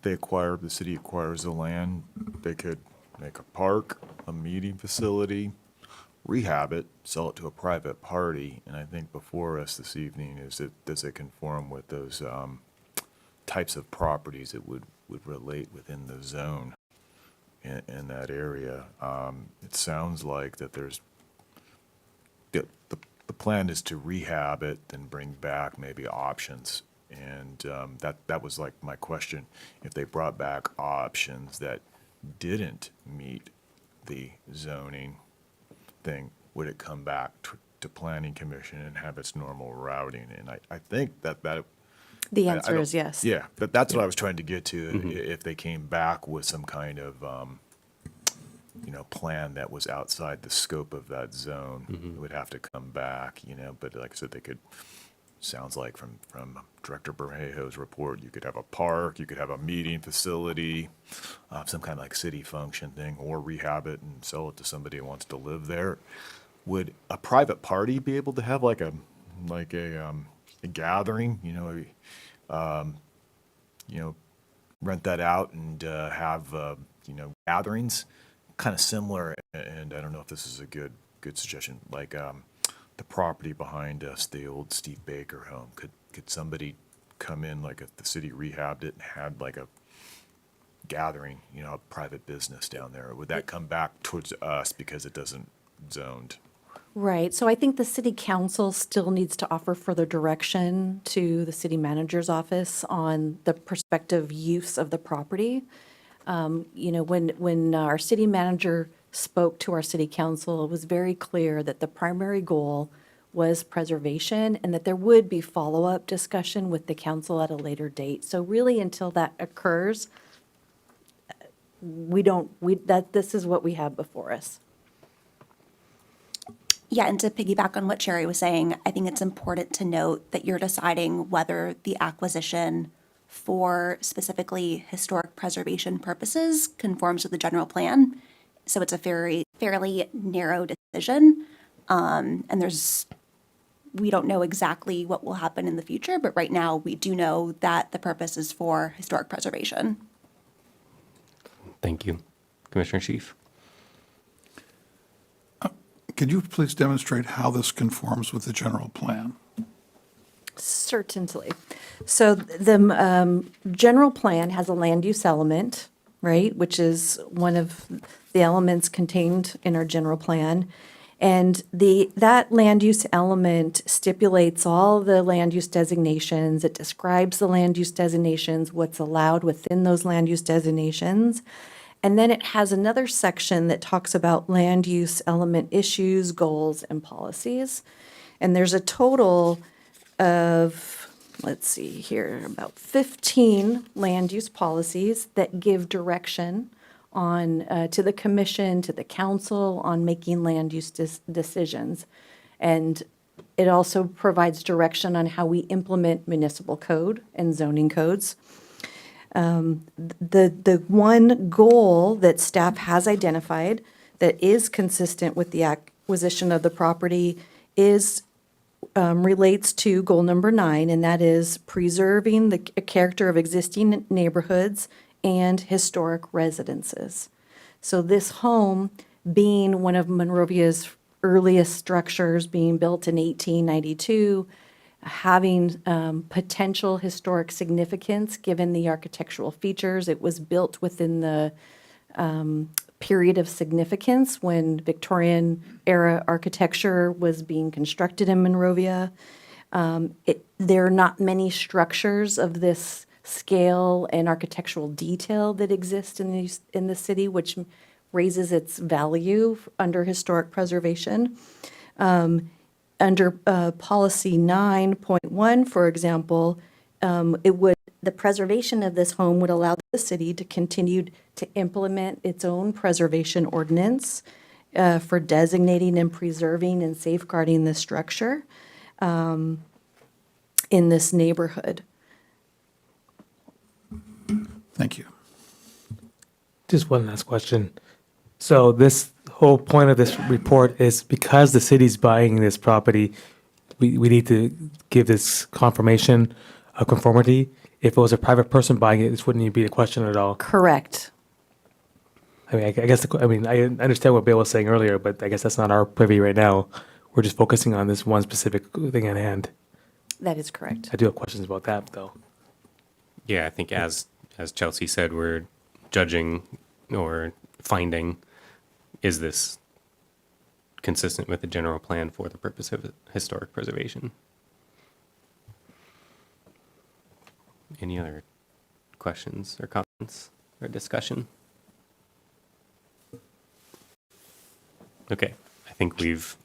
the city acquires the land, they could make a park, a meeting facility, rehab it, sell it to a private party. And I think before us this evening is does it conform with those types of properties that would relate within the zone in that area? It sounds like that there's, the plan is to rehab it and bring back maybe options. And that was like my question. If they brought back options that didn't meet the zoning thing, would it come back to Planning Commission and have its normal routing? And I think that The I answer don't- is yes. Yeah, but that's what I was trying to get to. If they came back with some kind of, plan that was outside the scope of that zone, it would have to come back, but like I said, they could, sounds like from Director Bermejo's report, you could have a park, you could have a meeting facility, some kind of like city function thing, or rehab it and sell it to somebody who wants to live there. Would a private party be able to have like a gathering, rent that out and have gatherings, kind of similar. And I don't know if this is a good suggestion. Like the property behind us, the old Steve Baker home. Could somebody come in, like if the city rehabbed it and had like a gathering, a private business down there? Or would that come back towards us because it doesn't zoned? Right, so I think the city council still needs to offer further direction to the city manager's office on the prospective use of the property. When our city manager spoke to our city council, it was very clear that the primary goal was preservation and that there would be follow-up discussion with the council at a later date. So really, until that occurs, this is what we have before us. Yeah, and to piggyback on what Sherry was saying, I think it's important to note that you're deciding whether the acquisition for specifically historic preservation purposes conforms with the general plan. So it's a fairly narrow decision. And we don't know exactly what will happen in the future, but right now we do know that the purpose is for historic preservation. Thank you. Commissioner Sheaf. Could you please demonstrate how this conforms with the general plan? Certainly. So the general plan has a land use element, right, which is one of the elements contained in our general plan. And that land use element stipulates all the land use designations. It describes the land use designations, what's allowed within those land use designations. And then it has another section that talks about land use element issues, goals, and policies. And there's a total of, let's see here, about 15 land use policies that give direction on to the commission, to the council on making land use decisions. And it also provides direction on how we implement municipal code and zoning codes. The one goal that staff has identified that is consistent with the acquisition of the property is relates to goal number 9, and that is preserving the character of existing neighborhoods and historic residences. So this home, being one of Monrovia's earliest structures, being built in 1892, having potential historic significance given the architectural features. It was built within the period of significance when Victorian-era architecture was being constructed in Monrovia. There are not many structures of this scale and architectural detail that exist in the city, which raises its value under historic preservation. Under policy 9.1, for example, the preservation of this home would allow the city to continue to implement its own preservation ordinance for designating and preserving and safeguarding this structure in this neighborhood. Thank you. Just one last question. So this whole point of this report is because the city's buying this property, we need to give this confirmation of conformity. If it was a private person buying it, this wouldn't even be a question at all. Correct. I mean, I guess, I understand what Bill was saying earlier, but I guess that's not our privy right now. We're just focusing on this one specific thing at hand. That is correct. I do have questions about that, though. Yeah, I think as Chelsea said, we're judging or finding, is this consistent with the general plan for the purpose of historic preservation? Any other questions or comments or discussion? Okay, I think we've,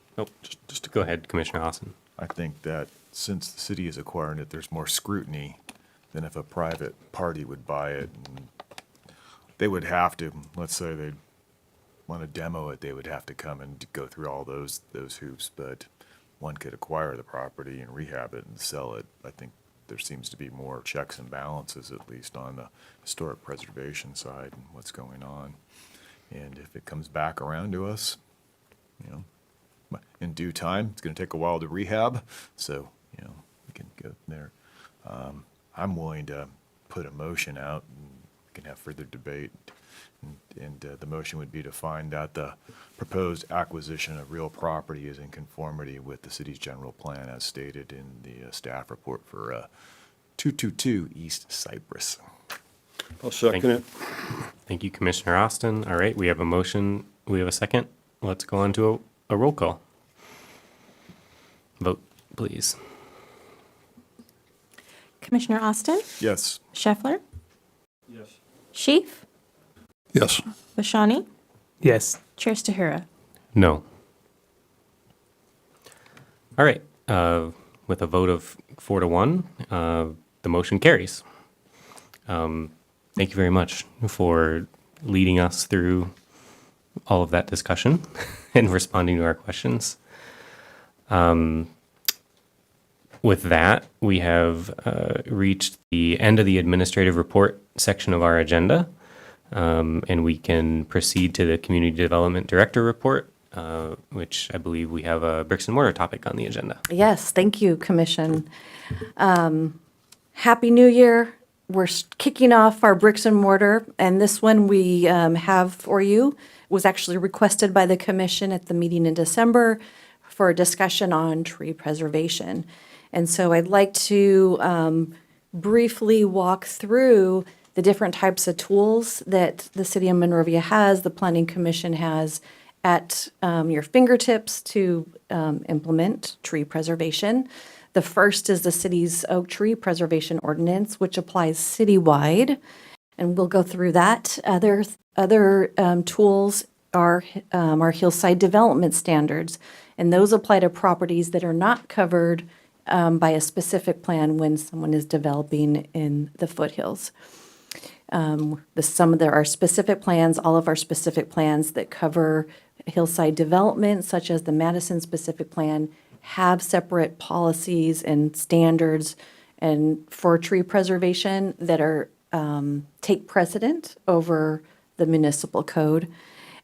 just to go ahead, Commissioner Austin. I think that since the city is acquiring it, there's more scrutiny than if a private party would buy it. And they would have to, let's say they want to demo it, they would have to come and go through all those hoops. But one could acquire the property and rehab it and sell it. I think there seems to be more checks and balances, at least on the historic preservation side and what's going on. And if it comes back around to us, you know, in due time, it's going to take a while to rehab, so, you know, we can go there. I'm willing to put a motion out, and we can have further debate. And the motion would be to find that the proposed acquisition of real property is in conformity with the city's general plan as stated in the staff report for 222 East Cypress. I'll second it. Thank you, Commissioner Austin. All right, we have a motion. We have a second. Let's go on to a roll call. Vote, please. Commissioner Austin, Yes. Scheffler, Yes. Sheaf, Yes. Bashani, Yes. Chair Stahura. No. All right, with a vote of 4-1, the motion carries. Thank you very much for leading us through all of that discussion and responding to our questions. With that, we have reached the end of the administrative report section of our agenda, and we can proceed to the Community Development Director report, which I believe we have a bricks and mortar topic on the agenda. Yes, thank you, Commission. Happy New Year. We're kicking off our bricks and mortar, and this one we have for you was actually requested by the Commission at the meeting in December for a discussion on tree preservation. And so I'd like to briefly walk through the different types of tools that the City of Monrovia has, the Planning Commission has at your fingertips to implement tree preservation. The first is the city's oak tree preservation ordinance, which applies citywide, and we'll go through that. Other tools are our hillside development standards, and those apply to properties that are not covered by a specific plan when someone is developing in the foothills. There are specific plans, all of our specific plans that cover hillside development, such as the Madison specific plan, have separate policies and standards and for tree preservation that are take precedent over the municipal code.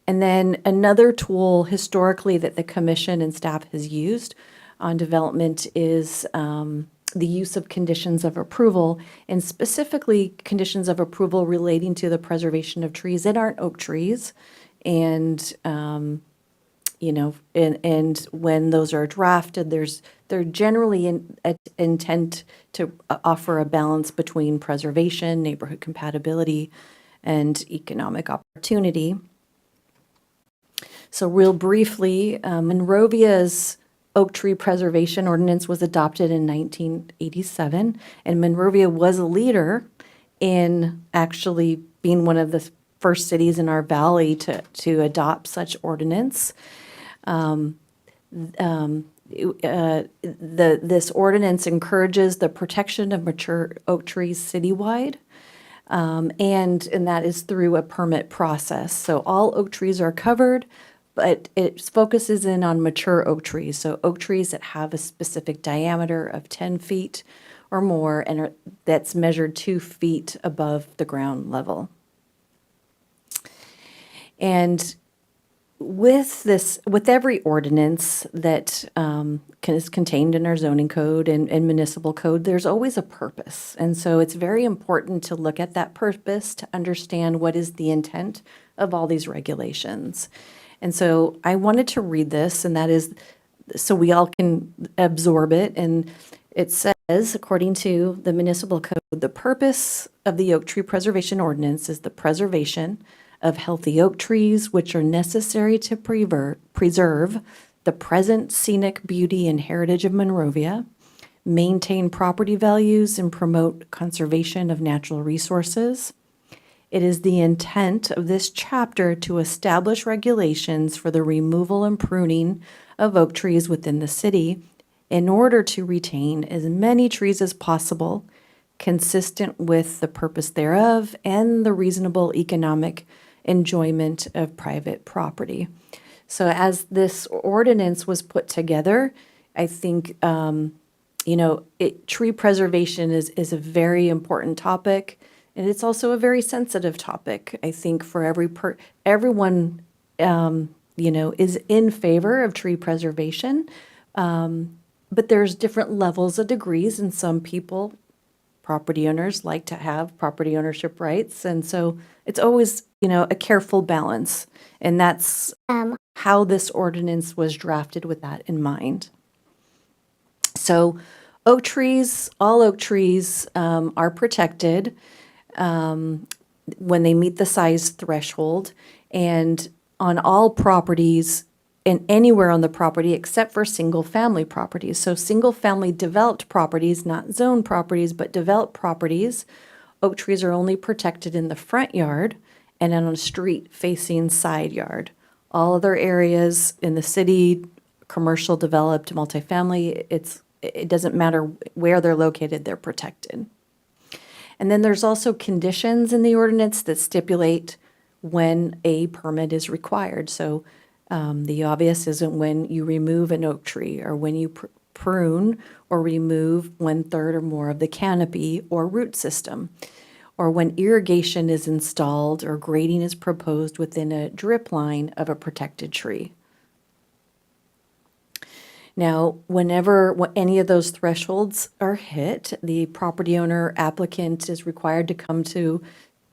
And then another tool historically that the commission and staff has used on development is the use of conditions of approval, and specifically conditions of approval relating to the preservation of trees that aren't oak trees. And and when those are drafted, they're generally intent to offer a balance between preservation, neighborhood compatibility, and economic opportunity. So real briefly, Monrovia's Oak Tree Preservation Ordinance was adopted in 1987, and Monrovia was a leader in actually being one of the first cities in our valley to adopt such ordinance. This ordinance encourages the protection of mature oak trees citywide, and that is through a permit process. So all oak trees are covered, but it focuses in on mature oak trees. So oak trees that have a specific diameter of 10 feet or more, and that's measured 2 feet above the ground level. And with every ordinance that is contained in our zoning code and municipal code, there's always a purpose. And so it's very important to look at that purpose to understand what is the intent of all these regulations. And so I wanted to read this, and that is so we all can absorb it. And it says, according to the municipal code, the purpose of the oak tree preservation ordinance is the preservation of healthy oak trees, which are necessary to preserve the present scenic beauty and heritage of Monrovia, maintain property values, and promote conservation of natural resources. It is the intent of this chapter to establish regulations for the removal and pruning of oak trees within the city in order to retain as many trees as possible, consistent with the purpose thereof and the reasonable economic enjoyment of private property. So as this ordinance was put together, I think, tree preservation is a very important topic, and it's also a very sensitive topic. I think for everyone, is in favor of tree preservation, but there's different levels of degrees, and some people, property owners, like to have property ownership rights, and so it's always, a careful balance, and that's how this ordinance was drafted with that in mind. So oak trees, all oak trees are protected when they meet the size threshold, and on all properties and anywhere on the property except for single-family properties. So single-family developed properties, not zoned properties, but developed properties, oak trees are only protected in the front yard and on a street-facing side yard. All other areas in the city, commercial, developed, multifamily, it doesn't matter where they're located, they're protected. And then there's also conditions in the ordinance that stipulate when a permit is required. So the obvious isn't when you remove an oak tree or when you prune or remove 1/3 or more of the canopy or root system, or when irrigation is installed or grading is proposed within a drip line of a protected tree. Now, whenever any of those thresholds are hit, the property owner applicant is required to come to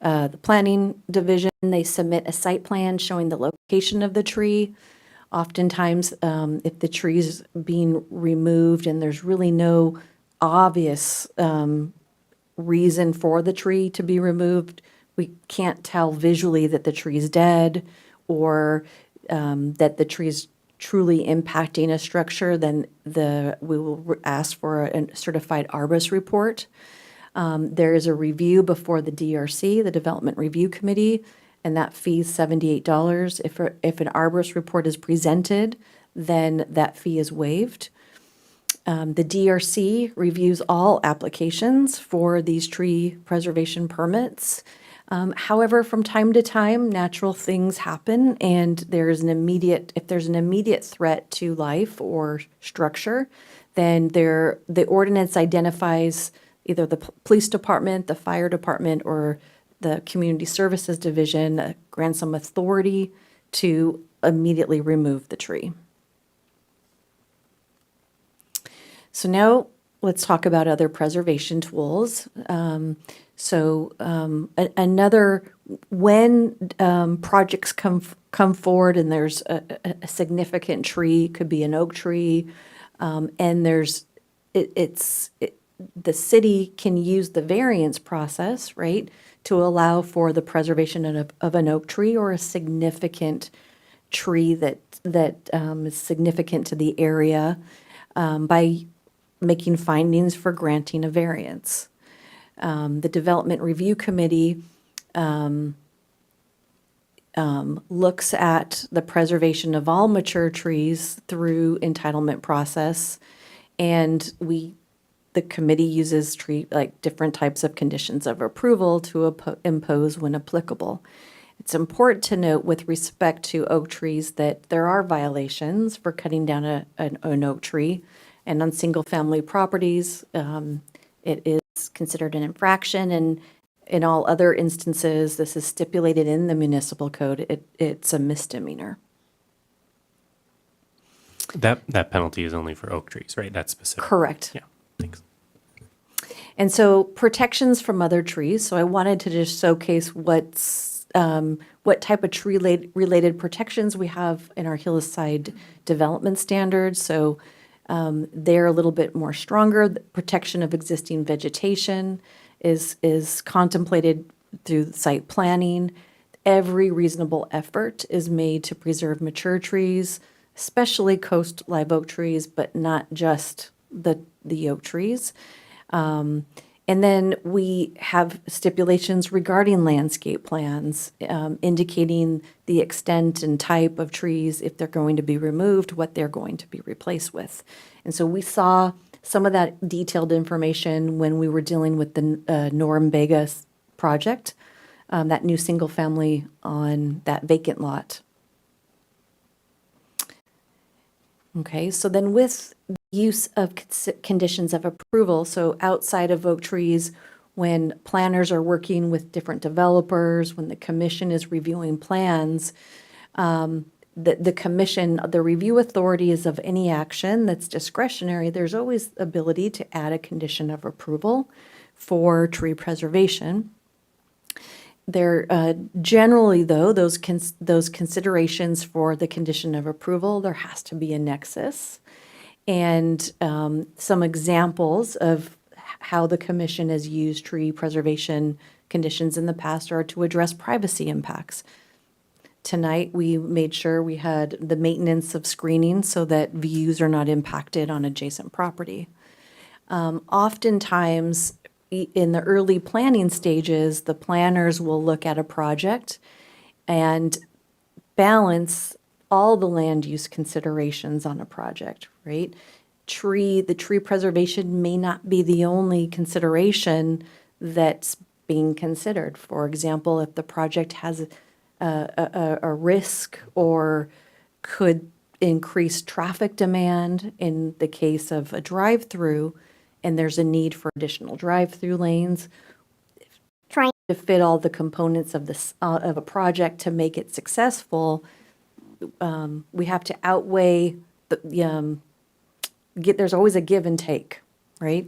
the planning division. They submit a site plan showing the location of the tree. Oftentimes, if the tree is being removed and there's really no obvious reason for the tree to be removed, we can't tell visually that the tree is dead or that the tree is truly impacting a structure, then we will ask for a certified arborist report. There is a review before the DRC, the Development Review Committee, and that fee is $78. If an arborist report is presented, then that fee is waived. The DRC reviews all applications for these tree preservation permits. However, from time to time, natural things happen, and if there's an immediate threat to life or structure, then the ordinance identifies either the police department, the fire department, or the community services division grants some authority to immediately remove the tree. So now let's talk about other preservation tools. When projects come forward and there's a significant tree, could be an oak tree, and the city can use the variance process, right, to allow for the preservation of an oak tree or a significant tree that is significant to the area by making findings for granting a variance. The Development Review Committee looks at the preservation of all mature trees through entitlement process, and the committee uses different types of conditions of approval to impose when applicable. It's important to note with respect to oak trees that there are violations for cutting down an oak tree, and on single-family properties, it is considered an infraction, and in all other instances, this is stipulated in the municipal code, it's a misdemeanor. That penalty is only for oak trees, right? That's specific. Correct. Yeah, thanks. And so protections from other trees. So I wanted to just showcase what type of tree related protections we have in our hillside development standards. So they're a little bit more stronger. The protection of existing vegetation is contemplated through site planning. Every reasonable effort is made to preserve mature trees, especially coast live oak trees, but not just the oak trees. And then we have stipulations regarding landscape plans, indicating the extent and type of trees, if they're going to be removed, what they're going to be replaced with. And so we saw some of that detailed information when we were dealing with the Norumbega project, that new single family on that vacant lot. Okay, so then with use of conditions of approval, so outside of oak trees, when planners are working with different developers, when the commission is reviewing plans, the commission, the review authority is of any action that's discretionary. There's always ability to add a condition of approval for tree preservation. There generally, though, those considerations for the condition of approval, there has to be a nexus. And some examples of how the commission has used tree preservation conditions in the past are to address privacy impacts. Tonight, we made sure we had the maintenance of screening so that views are not impacted on adjacent property. Oftentimes, in the early planning stages, the planners will look at a project and balance all the land use considerations on a project, right? The tree preservation may not be the only consideration that's being considered. For example, if the project has a risk or could increase traffic demand in the case of a drive-through, and there's a need for additional drive-through lanes, trying to fit all the components of a project to make it successful, we have to outweigh there's always a give and take, right?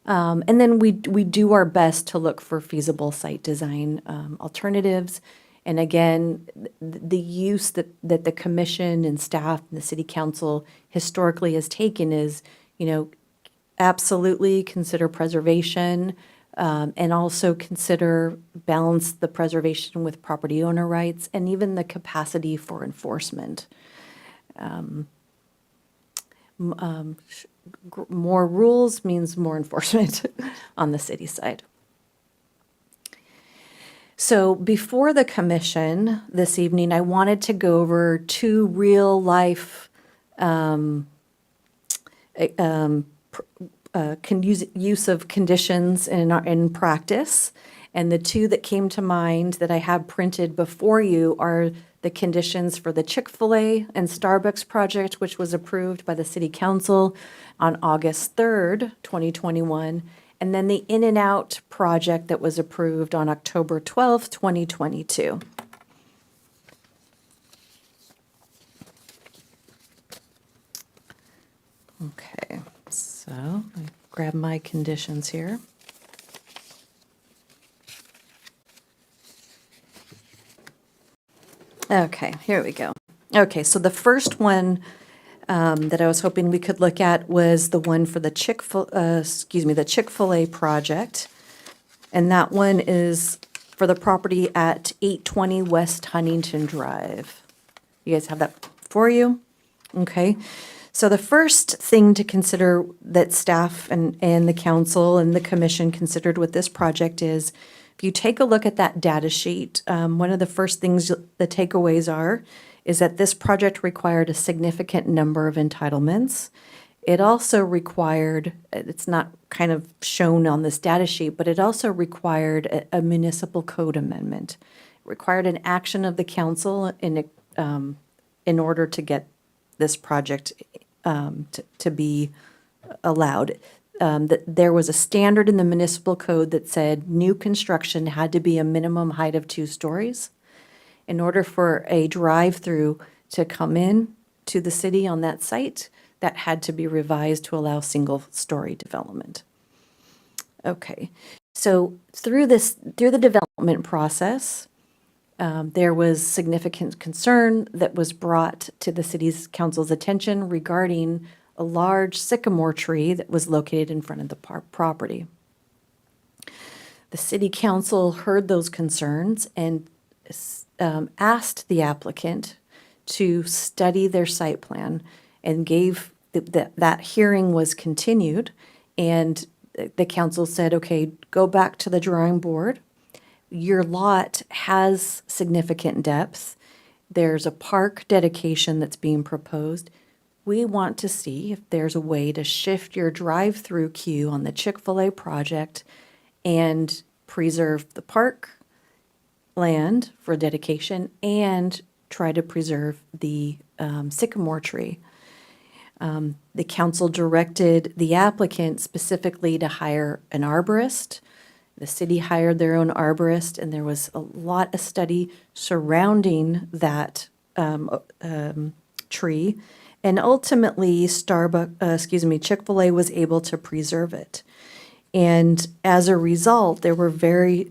And then we do our best to look for feasible site design alternatives. And again, the use that the commission and staff and the city council historically has taken is, absolutely consider preservation, and also balance the preservation with property owner rights and even the capacity for enforcement. More rules means more enforcement on the city side. So before the commission this evening, I wanted to go over two real-life use of conditions in practice. And the two that came to mind that I have printed before you are the conditions for the Chick-fil-A and Starbucks project, which was approved by the City Council on August 3rd, 2021, and then the In-N-Out project that was approved on October 12th, 2022. Okay, so I grab my conditions here. Okay, here we go. Okay, so the first one that I was hoping we could look at was the one for the Chick-fil-A project. And that one is for the property at 820 West Huntington Drive. You guys have that for you? Okay. So the first thing to consider that staff and the council and the commission considered with this project is, if you take a look at that data sheet, one of the first things the takeaways is that this project required a significant number of entitlements. It also required, it's not kind of shown on this data sheet, but it also required a municipal code amendment. It required an action of the council in order to get this project to be allowed. That there was a standard in the municipal code that said new construction had to be a minimum height of 2 stories. In order for a drive-through to come in, to the city on that site that had to be revised to allow single-story development. Okay, so through the development process, there was significant concern that was brought to the city's council's attention regarding a large sycamore tree that was located in front of the property. The city council heard those concerns and asked the applicant to study their site plan and gave, that hearing was continued, and the council said, okay, go back to the drawing board. Your lot has significant depth. There's a park dedication that's being proposed. We want to see if there's a way to shift your drive-through queue on the Chick-fil-A project and preserve the park land for dedication and try to preserve the sycamore tree. The council directed the applicant specifically to hire an arborist. The city hired their own arborist, and there was a lot of study surrounding that tree. And ultimately, Chick-fil-A was able to preserve it. And as a result, there were very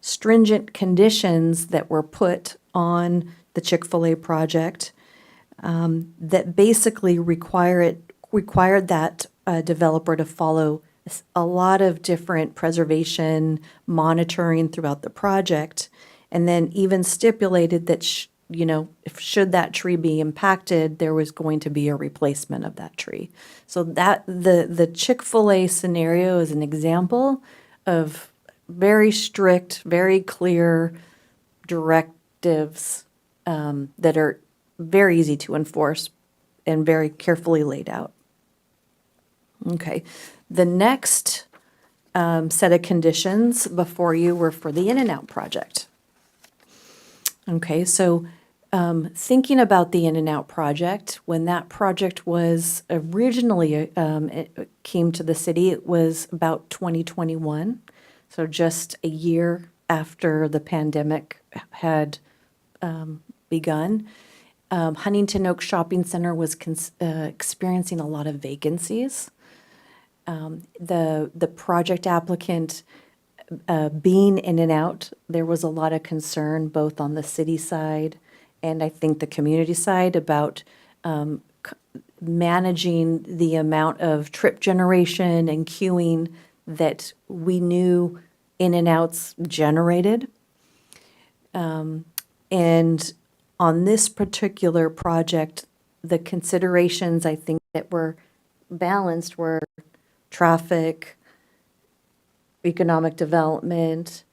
stringent conditions that were put on the Chick-fil-A project that basically required that developer to follow a lot of different preservation monitoring throughout the project, and then even stipulated that should that tree be impacted, there was going to be a replacement of that tree. So that the Chick-fil-A scenario is an example of very strict, very clear directives that are very easy to enforce and very carefully laid out. Okay, the next set of conditions before you were for the In-N-Out project. Okay, so thinking about the In-N-Out project, when that project was originally it came to the city, it was about 2021, so just a year after the pandemic had begun. Huntington Oaks Shopping Center was experiencing a lot of vacancies. The project applicant being In-N-Out, there was a lot of concern both on the city side and I think the community side about managing the amount of trip generation and queuing that we knew In-N-Outs generated. And on this particular project, the considerations I think that were balanced were traffic, economic development,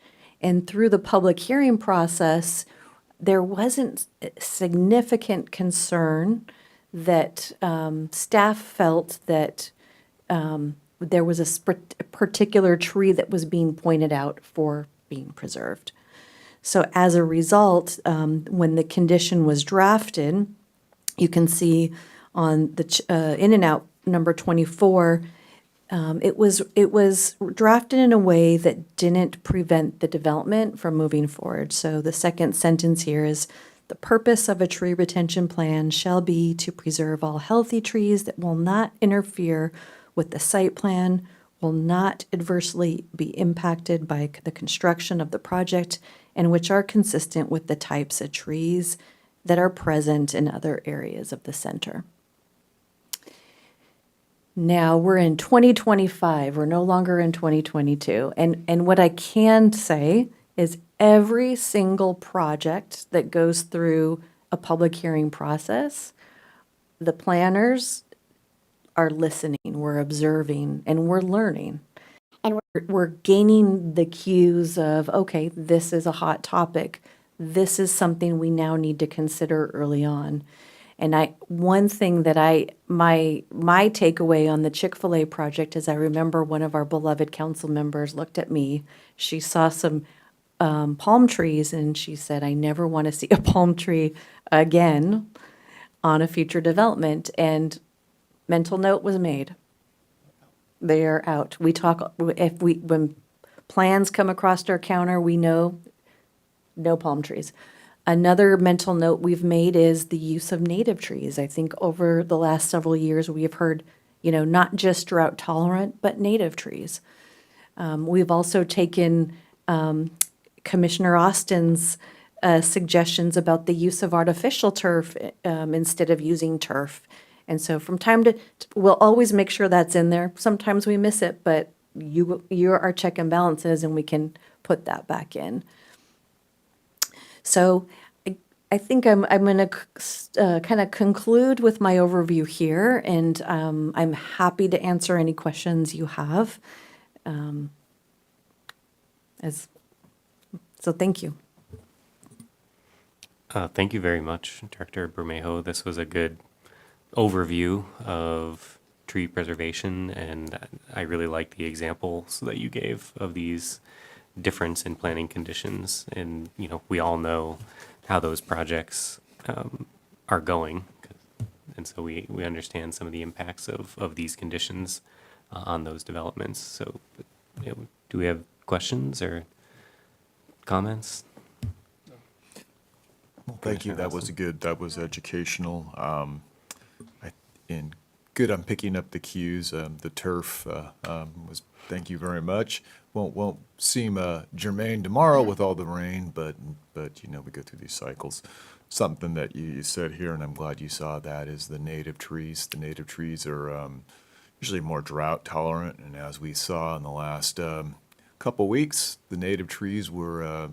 and through the public hearing process, there wasn't significant concern that staff felt that there was a particular tree that was being pointed out for being preserved. So as a result, when the condition was drafted, you can see on the In-N-Out number 24, it was drafted in a way that didn't prevent the development from moving forward. So the second sentence here is, the purpose of a tree retention plan shall be to preserve all healthy trees that will not interfere with the site plan, will not adversely be impacted by the construction of the project, and which are consistent with the types of trees that are present in other areas of the center. Now we're in 2025, we're no longer in 2022. And what I can say is every single project that goes through a public hearing process, the planners are listening, we're observing, and we're learning. And we're gaining the cues of, okay, this is a hot topic. This is something we now need to consider early on. And one thing that my takeaway on the Chick-fil-A project is I remember one of our beloved council members looked at me. She saw some palm trees and she said, I never want to see a palm tree again on a future development. And mental note was made. They are out. We talk, when plans come across our counter, we know no palm trees. Another mental note we've made is the use of native trees. I think over the last several years, we have heard, not just drought tolerant, but native trees. We've also taken Commissioner Austin's suggestions about the use of artificial turf instead of using turf. And so from time to, we'll always make sure that's in there. Sometimes we miss it, but you're our check and balances, and we can put that back in. So I think I'm going to kind of conclude with my overview here, and I'm happy to answer any questions you have. So thank you. Thank you very much, Director Bermejo. This was a good overview of tree preservation, and I really like the examples that you gave of these difference in planning conditions. And, we all know how those projects are going. And so we understand some of the impacts of these conditions on those developments. So do we have questions or comments? Well, thank you. That was educational. And good on picking up the cues. The turf thank you very much. Won't seem germane tomorrow with all the rain, but we go through these cycles. Something that you said here, and I'm glad you saw that, is the native trees. The native trees are usually more drought tolerant, and as we saw in the last couple weeks, the native trees were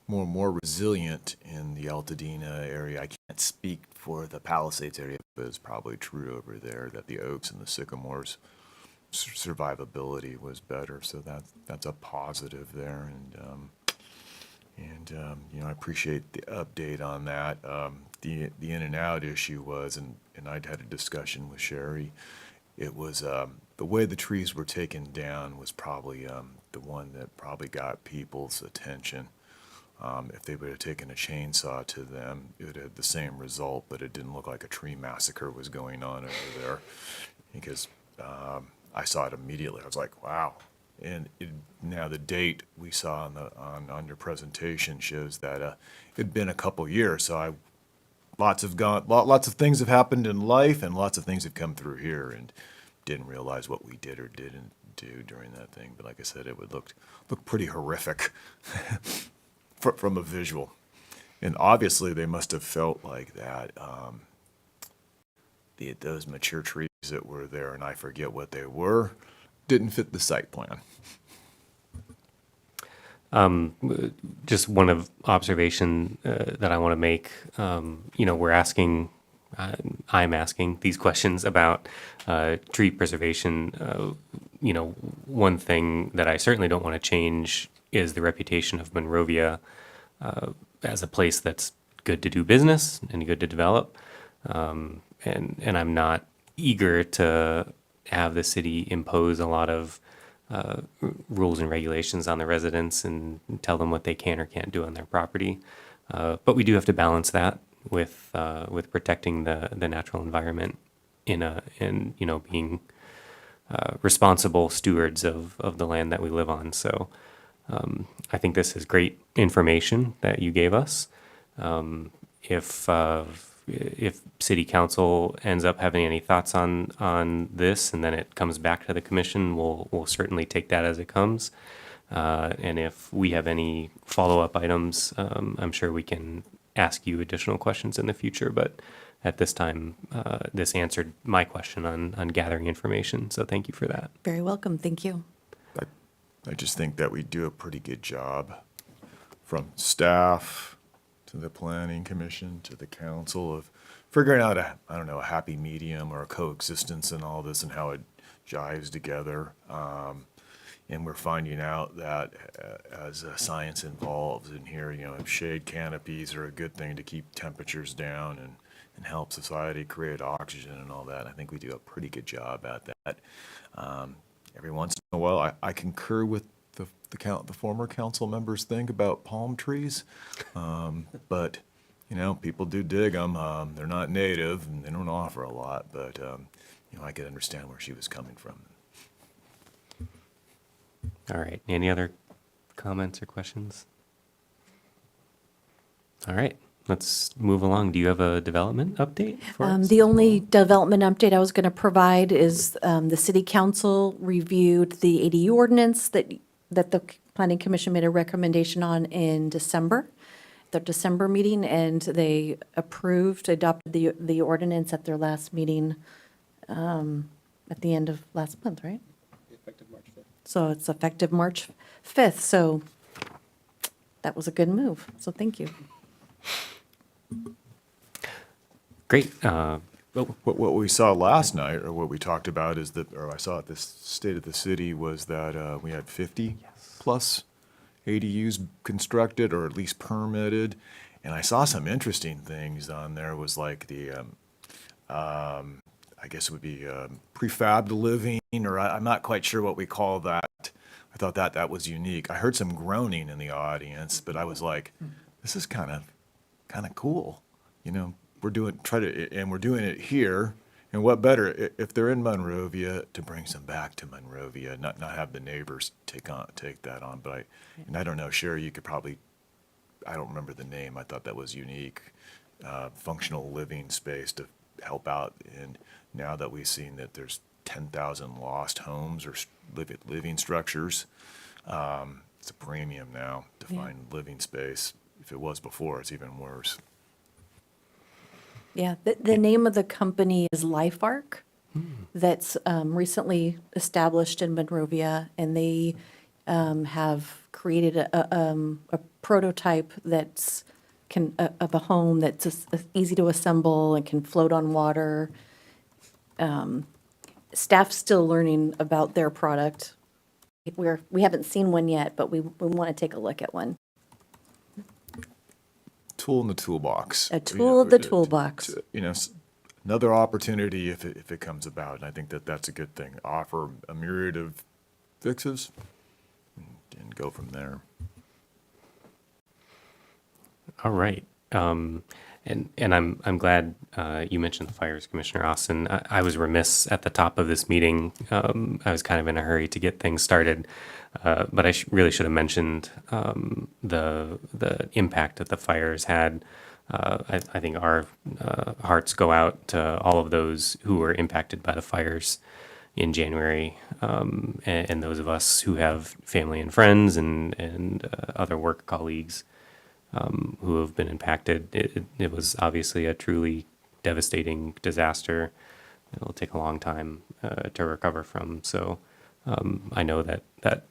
more resilient in the Altadena area. I can't speak for the Palisades area, but it's probably true over there that the oaks and the sycamores survivability was better. So that's a positive there, and I appreciate the update on that. The in and out issue was, and I'd had a discussion with Sherry. It was the way the trees were taken down was probably the one that probably got people's attention. If they would have taken a chainsaw to them, it would have the same result, but it didn't look like a tree massacre was going on over there, because I saw it immediately. I was like, wow. And now the date we saw on your presentation shows that it had been a couple years. So lots of things have happened in life, and lots of things have come through here, and didn't realize what we did or didn't do during that thing. But like I said, it would look pretty horrific from a visual. And obviously they must have felt like that. Those mature trees that were there, and I forget what they were, didn't fit the site plan. Just one of observation that I want to make. I'm asking these questions about tree preservation. One thing that I certainly don't want to change is the reputation of Monrovia as a place that's good to do business and good to develop. And I'm not eager to have the city impose a lot of rules and regulations on the residents and tell them what they can or can't do on their property. But we do have to balance that with protecting the natural environment and being responsible stewards of the land that we live on. So I think this is great information that you gave us. If City Council ends up having any thoughts on this, and then it comes back to the commission, we'll certainly take that as it comes. And if we have any follow-up items, I'm sure we can ask you additional questions in the future. But at this time, this answered my question on gathering information. So thank you for that. Very welcome. Thank you. I just think that we do a pretty good job, from staff to the planning commission to the council, of figuring out a happy medium or a coexistence in all this and how it jives together. And we're finding out that as science evolves in here, shade canopies are a good thing to keep temperatures down and help society create oxygen and all that. I think we do a pretty good job at that. Every once in a while, I concur with the former council members think about palm trees. But, people do dig them. They're not native and they don't offer a lot, but, I could understand where she was coming from. All right. Any other comments or questions? All right, let's move along. Do you have a development update for us? The only development update I was going to provide is the city council reviewed the ADU ordinance that the planning commission made a recommendation on in December, their December meeting, and they adopted the ordinance at their last meeting at the end of last month, right? Effective March 5th. So it's effective March 5th, so that was a good move, so thank you. Great. What we saw last night, or what we talked about is that, or I saw at the State of the City, was that we had 50-plus ADUs constructed, or at least permitted. And I saw some interesting things on there, was like the, I guess it would be prefabbed living, or I'm not quite sure what we call that. I thought that was unique. I heard some groaning in the audience, but I was like, this is kind of cool. You know, we're doing it here. And what better if they're in Monrovia to bring some back to Monrovia, not have the neighbors take that on. But I don't know, Sherry, you could probably, I don't remember the name. I thought that was unique, functional living space to help out. And now that we've seen that there's 10,000 lost homes or living structures, it's a premium now to find living space. If it was before, it's even worse. Yeah, the name of the company is LifeArc. That's recently established in Monrovia, and they have created a prototype of a home that's easy to assemble and can float on water. Staff's still learning about their product. We haven't seen one yet, but we want to take a look at one. Tool in the toolbox. A tool of the toolbox. You know, another opportunity if it comes about. And I think that's a good thing. Offer a myriad of fixes and go from there. All right. And I'm glad you mentioned the fires, Commissioner Austin. I was remiss at the top of this meeting. I was kind of in a hurry to get things started, but I really should have mentioned the impact that the fires had. I think our hearts go out to all of those who were impacted by the fires in January, and those of us who have family and friends and other work colleagues who have been impacted. It was obviously a truly devastating disaster. It'll take a long time to recover from. So I know that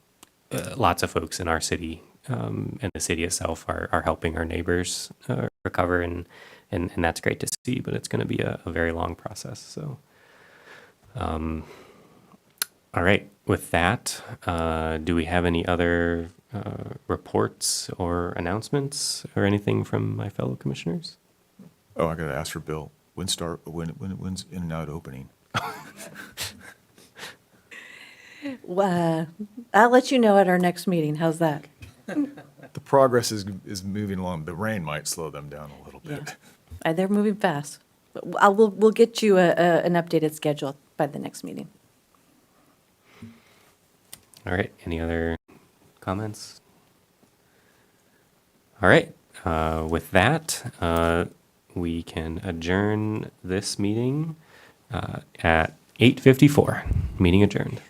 lots of folks in our city and the city itself are helping our neighbors recover, and that's great to see, but it's going to be a very long process. So, all right, with that, do we have any other reports or announcements or anything from my fellow commissioners? Oh, I got to ask for Bill. When's In and Out opening? I'll let you know at our next meeting. How's that? The progress is moving along. The rain might slow them down a little bit. They're moving fast. But we'll get you an updated schedule by the next meeting. All right, any other comments? All right, with that, we can adjourn this meeting at 8:54. Meeting adjourned.